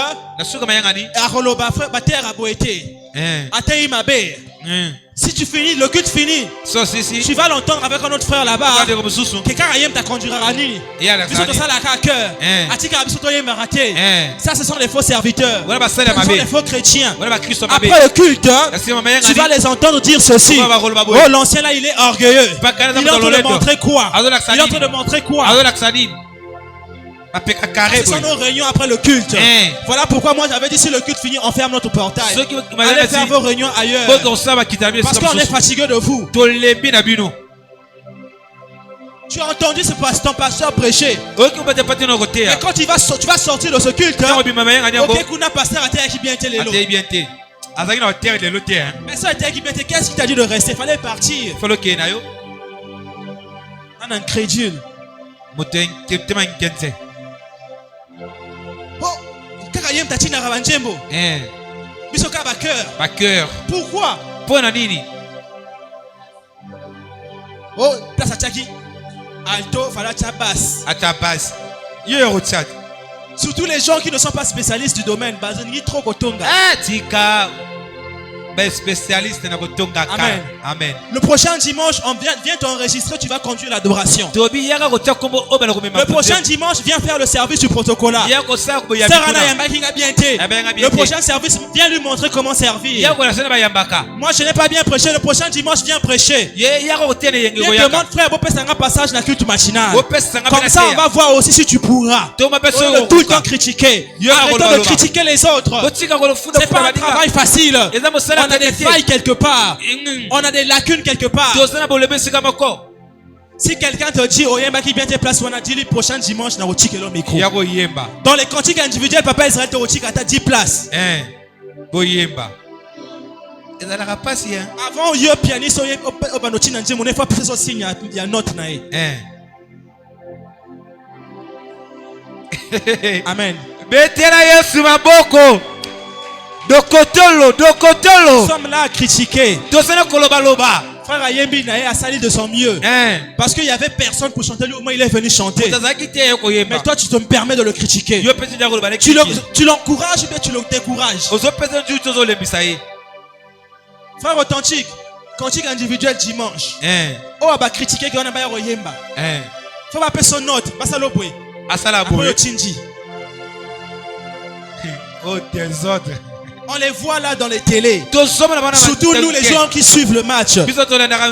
si tu finis, le culte finit, tu vas l'entendre avec un autre frère là-bas. Ça, ce sont les faux serviteurs. Ce sont les faux chrétiens. Après le culte, tu vas les entendre dire ceci. Oh, l'ancien là, il est orgueilleux. Il est en train de montrer quoi? Il est en train de montrer quoi? Ce sont nos réunions après le culte. Voilà pourquoi moi j'avais dit, si le culte finit, on ferme notre portail. Allez faire vos réunions ailleurs. Parce qu'on est fatigué de vous. Tu as entendu ton pasteur prêcher. Mais quand tu vas sortir de ce culte, ok, kuna pasteur a été qui bien été l'élo. Mais ça a été qui bien été, qu'est-ce qui t'a dit de rester? Il fallait partir. Un incrédule. Pourquoi? Oh, place à Tchaki. Alto, falacha basse. Surtout les gens qui ne sont pas spécialistes du domaine. Trop kotonga. Spécialiste. Amen. Amen. Le prochain dimanche, viens t'enregistrer, tu vas conduire l'adoration. Le prochain dimanche, viens faire le service du protocole. Le prochain service, viens lui montrer comment servir. Moi, je n'ai pas bien prêché. Le prochain dimanche, viens prêcher. Viens demande, frère, vous pouvez un passage dans la culte matinale. Comme ça, on va voir aussi si tu pourras. Tout le temps critiquer. Arrêtons de critiquer les autres. C'est pas un travail facile. On a des failles quelque part. On a des lacunes quelque part. Si quelqu'un te dit Oyemba qui vient te place, on a dit le prochain dimanche na otike le micro. Dans les cantiques individuels, papa Israël te otike à 10 places. Avant yo pianiste au banoti na ndimo ne fa pesa so signe ya note na e. Amen. Betela Yesu maboko. Dokotolo. Nous sommes là à critiquer. Frère Ayembi a sali de son mieux. Parce qu'il n'y avait personne pour chanter. Lui, au moins, il est venu chanter. Mais toi, tu te permets de le critiquer. Tu l'encourages ou bien tu le décourages? Frère authentique, cantique individuel dimanche. Oh, on va critiquer qu'on a pas Oyemba. Faut pas son note. Basalobwe. Après le Tindi. Oh, désordre. On les voit là dans les télés. Surtout nous les gens qui suivent le match.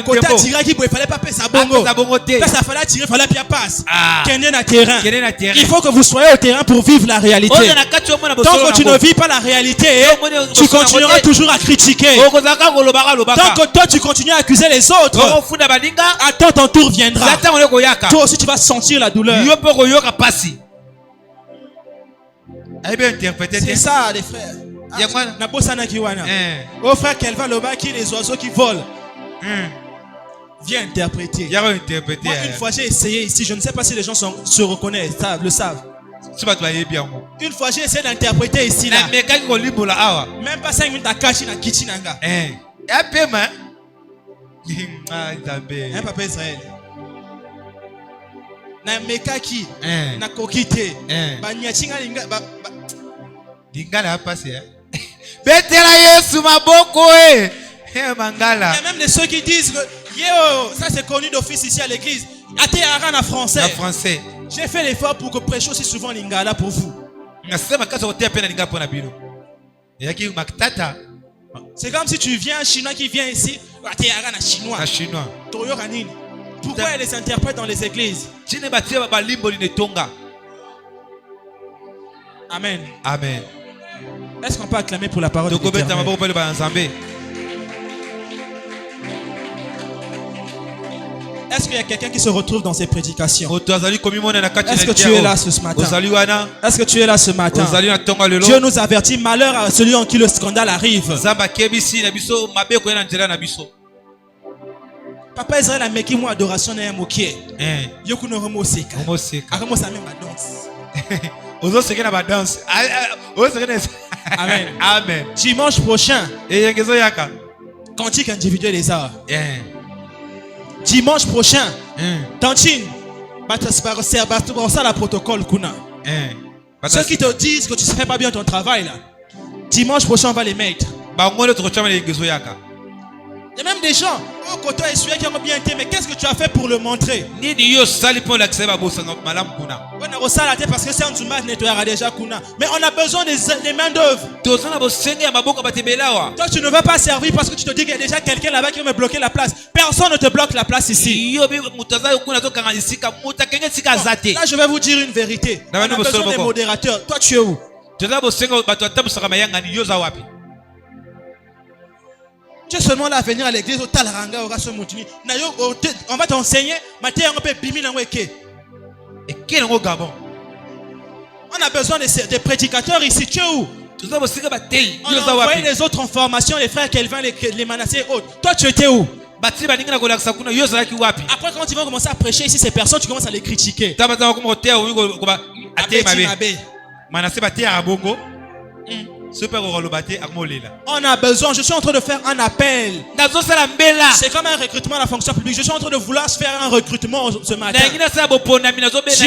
Kota tira qui ne fallait pas passer à bongo. Ça fallait tirer, fallait bien passe. Il faut que vous soyez au terrain pour vivre la réalité. Tant que tu ne vis pas la réalité, tu continueras toujours à critiquer. Tant que toi tu continues à accuser les autres, attends, ton tour viendra. Toi aussi tu vas sentir la douleur. C'est ça les frères. Oh frère Kelvin Lobaki, les oiseaux qui volent. Viens interpréter. Moi, une fois j'ai essayé ici, je ne sais pas si les gens se reconnaissent, le savent. Une fois j'ai essayé d'interpréter ici là. Même pas 5 minutes à Kachi na Kichinanga. Papa Israël. Na mekaki na kokite. Ba nyachinga Lingala passé. Betela Yesu maboko Mangala. Il y a même de ceux qui disent que ça c'est connu d'office ici à l'église. Ate aran en français. En français. J'ai fait l'effort pour que prêcher aussi souvent lingala pour vous. C'est comme si tu viens un chinois qui vient ici, ate aran en chinois. En chinois. Pourquoi elle les interprète dans les églises? Amen. Amen. Est-ce qu'on peut acclamer pour la parole de Dieu? Est-ce qu'il y a quelqu'un qui se retrouve dans ces prédications? Est-ce que tu es là ce matin? Est-ce que tu es là ce matin? Dieu nous avertit, malheur à celui en qui le scandale arrive. Papa Israël a mis moi adoration na mokie. Yokuno homoseka. Akomosa même danse. Amen. Amen. Dimanche prochain. Cantique individuel des arts. Dimanche prochain. Tantine. Ça la protocole kuna. Ceux qui te disent que tu ne fais pas bien ton travail là. Dimanche prochain on va les mettre. Il y a même des gens au côté qui ont bien été, mais qu'est-ce que tu as fait pour le montrer? Mais on a besoin des mains d'œuvre. Toi tu ne vas pas servir parce que tu te dis qu'il y a déjà quelqu'un là-bas qui va me bloquer la place. Personne ne te bloque la place ici. Là je vais vous dire une vérité. On a besoin des modérateurs. Toi tu es où? Tu es seulement là à venir à l'église au Talaranga au Rasomutini. On va t'enseigner. On a besoin des prédicateurs ici. Tu es où? On a envoyé les autres en formation, les frères Kelvin, les Manassés et autres. Toi tu étais où? Après quand ils vont commencer à prêcher ici ces personnes, tu commences à les critiquer. On a besoin, je suis en train de faire un appel. C'est comme un recrutement à la fonction publique. Je suis en train de vouloir faire un recrutement ce matin. Dieu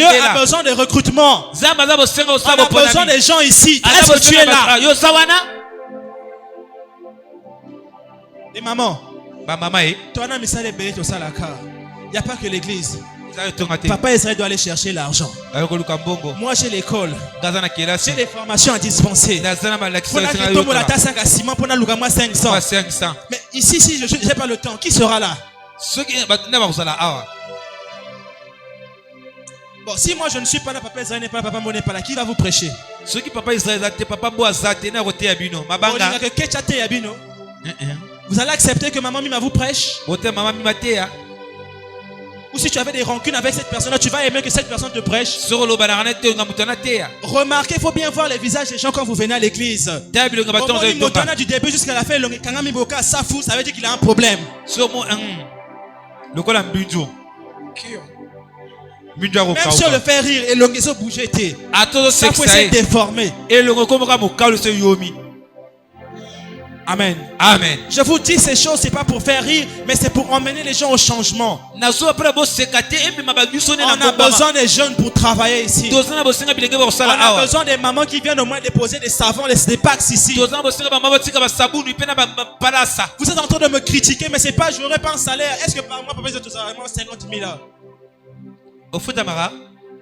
a besoin de recrutement. On a besoin des gens ici. Est-ce que tu es là? Et maman, toi, il n'y a pas que l'église. Papa Israël doit aller chercher l'argent. Moi j'ai l'école. J'ai des formations à dispenser. Mais ici, si je n'ai pas le temps, qui sera là? Bon, si moi je ne suis pas là, Papa Israël n'est pas là, Papa Mo n'est pas là, qui va vous prêcher? Vous allez accepter que maman Mima vous prêche? Ou si tu avais des rancunes avec cette personne-là, tu vas aimer que cette personne te prêche. Remarquez, il faut bien voir les visages des gens quand vous venez à l'église. Du début jusqu'à la fin, ça fout, ça veut dire qu'il a un problème. Même si on le fait rire et l'ongueso bouger, ça faut essayer de déformer. Amen. Amen. Je vous dis ces choses, c'est pas pour faire rire, mais c'est pour emmener les gens au changement. On a besoin des jeunes pour travailler ici. On a besoin des mamans qui viennent au moins déposer des savons, des packs ici. Vous êtes en train de me critiquer, mais c'est pas, je n'aurai pas un salaire. Est-ce que par mois, papa, c'est vraiment 50 000 heures?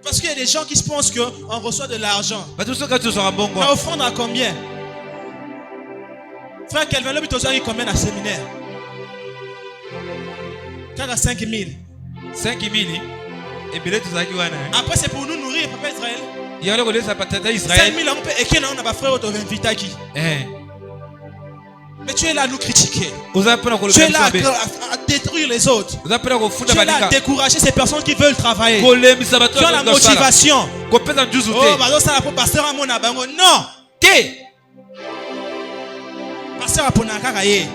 Parce qu'il y a des gens qui se pensent qu'on reçoit de l'argent. On offrande à combien? Frère Kelvin, le but aujourd'hui combien à séminaire? 5 000. 5 000. Après c'est pour nous nourrir, Papa Israël. 5 000 on peut écrire, on a pas frère au Vintaki. Mais tu es là à nous critiquer. Tu es là à détruire les autres. Tu es là à décourager ces personnes qui veulent travailler. Tu as la motivation. Oh, ça la pasteur à mon abango. Non. Pasteur aponaka ye.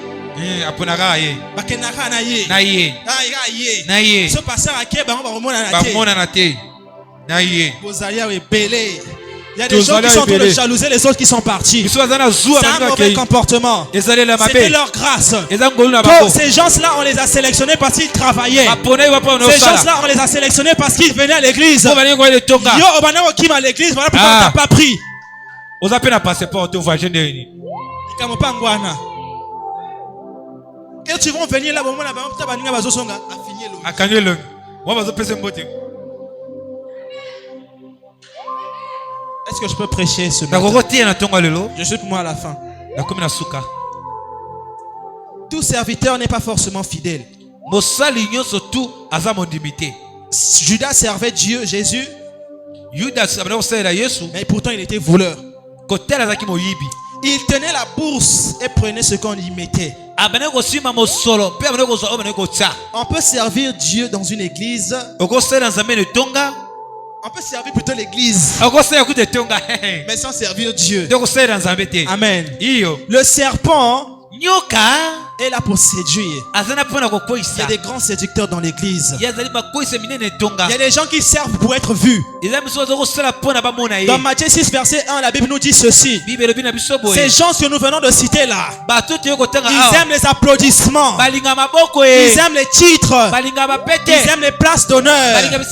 Aponaka ye. Bakenaka na ye. Na ye. Na ye. Ce pasteur aké ba on va mona na te. Na ye. Bozalia we belé. Il y a des gens qui sont en train de jalouser les autres qui sont partis. C'est un mauvais comportement. C'était leur grâce. Donc, ces gens-là, on les a sélectionnés parce qu'ils travaillaient. Ces gens-là, on les a sélectionnés parce qu'ils venaient à l'église. Yo, Obana qui à l'église, voilà pourquoi on t'a pas pris. Vous avez un passeport, vous voyez. Et tu vas venir là, est-ce que je peux prêcher ce matin? Je suis pour moi à la fin. Tout serviteur n'est pas forcément fidèle. Judas servait Dieu, Jésus, mais pourtant il était voleur. Il tenait la bourse et prenait ce qu'on y mettait. On peut servir Dieu dans une église. On peut servir plutôt l'église, mais sans servir Dieu. Amen. Le serpent est là pour séduire. Il y a des grands séducteurs dans l'église. Il y a des gens qui servent pour être vus. Dans Matthieu 6 verset 1, la Bible nous dit ceci. Ces gens que nous venons de citer là, ils aiment les applaudissements, ils aiment les titres, ils aiment les places d'honneur. Ils aiment les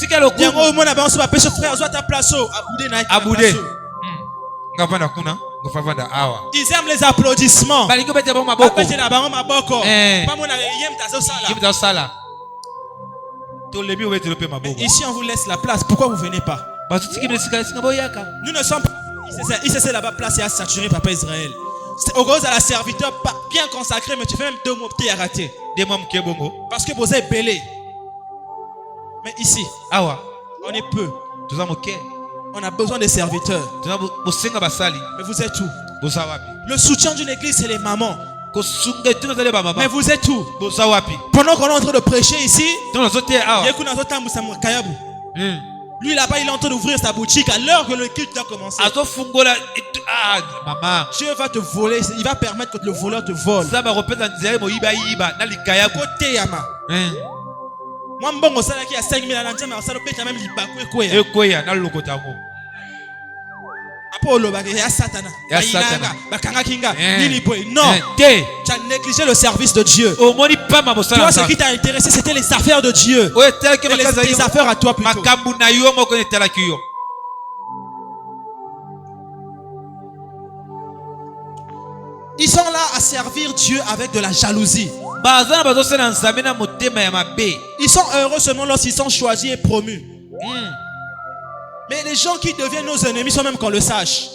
applaudissements. Ici on vous laisse la place. Pourquoi vous venez pas? Nous ne sommes pas ici, là-bas placé à saturer Papa Israël. Au gros à la serviteur bien consacré, mais tu fais même 2 mots qui a raté. Parce que vous êtes belé. Mais ici, on est peu. On a besoin des serviteurs. Mais vous êtes où? Le soutien d'une église, c'est les mamans. Mais vous êtes où? Pendant qu'on est en train de prêcher ici, lui là-bas, il est en train d'ouvrir sa boutique à l'heure que le culte doit commencer. Dieu va te voler. Il va permettre que le voleur te vole. Côté Yama. Moi, je suis à 5 000 à l'antenne, mais je suis même non, tu as négligé le service de Dieu. Toi, ce qui t'a intéressé, c'était les affaires de Dieu. Et les affaires à toi plutôt. Ils sont là à servir Dieu avec de la jalousie. Ils sont heureux seulement lorsqu'ils sont choisis et promus. Mais les gens qui deviennent nos ennemis sont même qu'on le sache.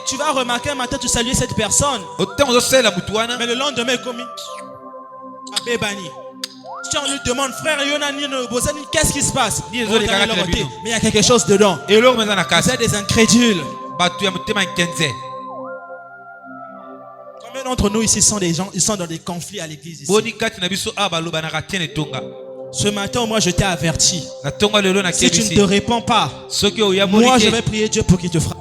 Tu vas remarquer un matin, tu salues cette personne, mais le lendemain, comme si on lui demande, frère, qu'est-ce qui se passe? Mais il y a quelque chose dedans. Vous êtes des incrédules. Combien d'entre nous ici sont des gens, ils sont dans des conflits à l'église ici? Ce matin, moi, je t'ai averti. Si tu ne te réponds pas, moi, je vais prier Dieu pour qu'il te frappe.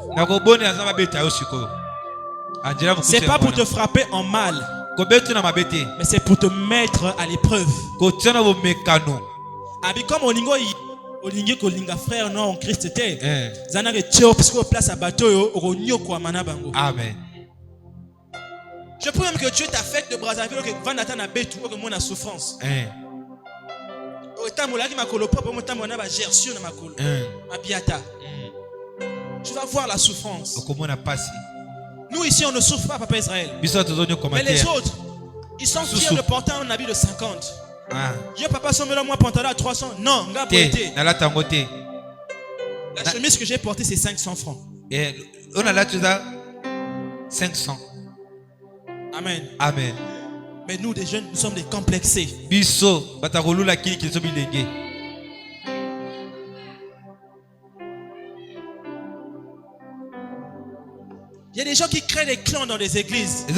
C'est pas pour te frapper en mal, mais c'est pour te mettre à l'épreuve. Comme Olingo kolinga frère non en Christ était. Zana ke tio parce que place à bateau au nyoko amana bango. Amen. Je prie même que Dieu t'affecte de Brazzaville que va n'atteindre betu que moi na souffrance. Tu vas voir la souffrance. Nous ici on ne souffre pas, Papa Israël. Mais les autres, ils sont fiers de porter un habit de 50. Yo papa son moi pantalon à 300. Non, la chemise que j'ai portée c'est 500 francs. On a là 500. Amen. Amen. Mais nous, des jeunes, nous sommes des complexés. Il y a des gens qui créent des clans dans des églises. Je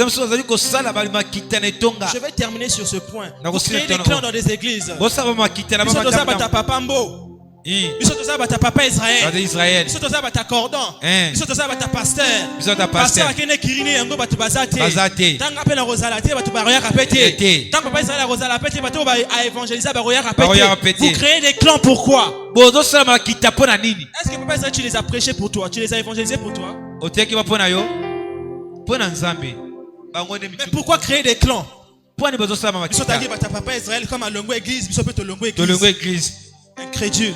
vais terminer sur ce point. Vous créez des clans dans des églises. Papa Israël. Cordon. Pasteur. Pasteur vous créez des clans pourquoi? Est-ce que Papa Israël tu les as prêchés pour toi? Tu les as évangélisés pour toi? Mais pourquoi créer des clans? Papa Israël comme à Longo Église, incrédule.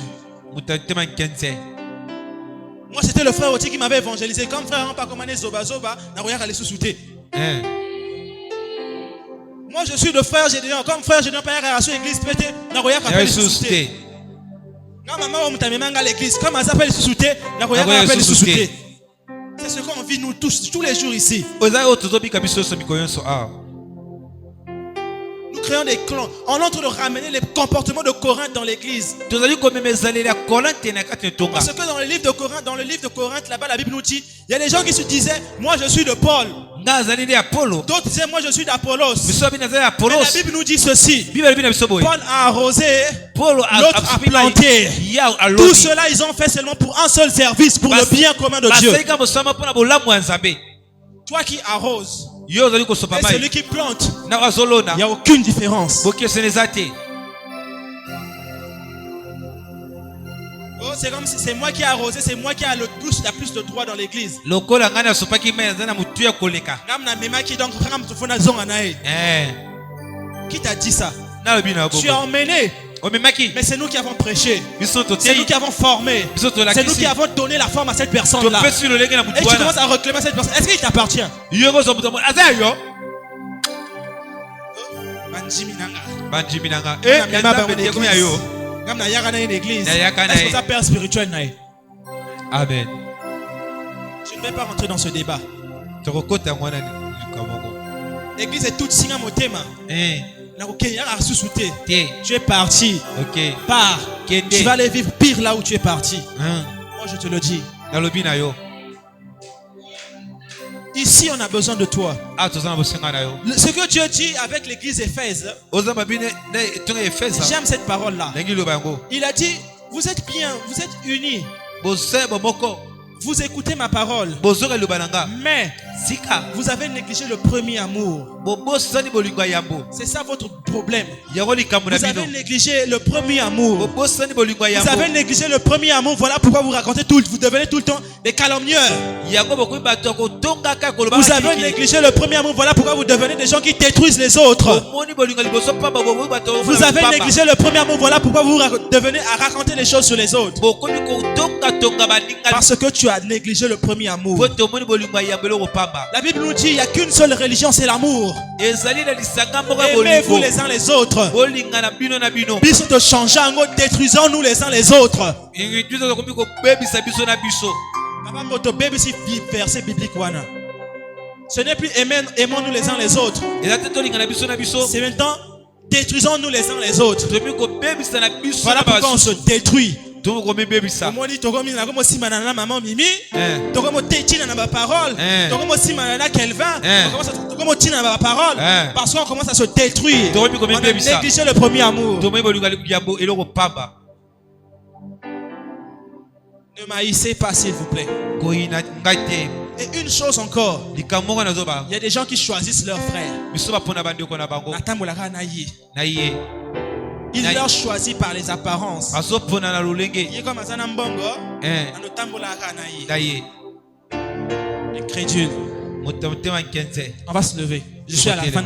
Moi c'était le frère Oti qui m'avait évangélisé. Comme frère, pas comme Zoba Zoba, moi je suis le frère Gédéon. Comme frère Gédéon, pas à la église pété, maman on l'église. Comme elle s'appelle sous-souté, c'est ce qu'on vit nous tous les jours ici. Nous créons des clans. On est en train de ramener les comportements de Corinthe dans l'église. Parce que dans le livre de Corinthe, là-bas, la Bible nous dit, il y a des gens qui se disaient, moi je suis de Paul. D'autres disaient, moi je suis d'Apollos. Mais la Bible nous dit ceci. Paul a arrosé, l'autre a planté. Tout cela, ils ont fait seulement pour un seul service, pour le bien commun de Dieu. Toi qui arroses et celui qui plante, il n'y a aucune différence. Oh, c'est comme si c'est moi qui ai arrosé, c'est moi qui ai plus de droit dans l'église. Qui t'a dit ça? Tu as emmené. Mais c'est nous qui avons prêché. C'est nous qui avons formé. C'est nous qui avons donné la forme à cette personne-là. Et tu commences à réclamer cette personne. Est-ce qu'il t'appartient? Est-ce que ça père spirituel? Amen. Je ne vais pas rentrer dans ce débat. L'église est toute signe à mon thème. Tu es parti. Pars. Tu vas aller vivre pire là où tu es parti. Moi je te le dis. Ici on a besoin de toi. Ce que Dieu dit avec l'église d'Éphèse, j'aime cette parole là. Il a dit, vous êtes bien, vous êtes unis. Vous écoutez ma parole. Mais vous avez négligé le premier amour. C'est ça votre problème. Vous avez négligé le premier amour. Vous avez négligé le premier amour. Voilà pourquoi vous racontez tout. Vous devenez tout le temps des calomnieurs. Vous avez négligé le premier amour. Voilà pourquoi vous devenez des gens qui détruisent les autres. Vous avez négligé le premier amour. Voilà pourquoi vous devenez à raconter les choses sur les autres. Parce que tu as négligé le premier amour. La Bible nous dit il n'y a qu'une seule religion, c'est l'amour. Aimez-vous les uns les autres. Biso te changeant, détruisons-nous les uns les autres. Verset biblique. Ce n'est plus aimons-nous les uns les autres. C'est maintenant détruisons-nous les uns les autres. Voilà pourquoi on se détruit. Parce qu'on commence à se détruire. On a négligé le premier amour. Ne m'haïssez pas s'il vous plaît. Et une chose encore, il y a des gens qui choisissent leurs frères. Il leur choisit par les apparences. Incrédule. On va se lever. Je suis à la fin.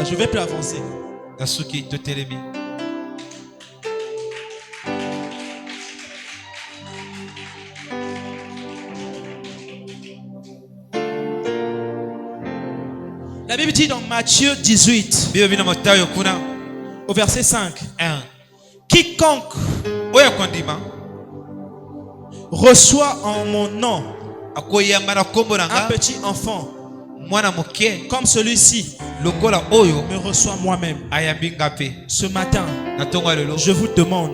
Je ne vais plus avancer. La Bible dit dans Matthieu 18, au verset 5, quiconque reçoit en mon nom un petit enfant comme celui-ci me reçoit moi-même. Ce matin, je vous demande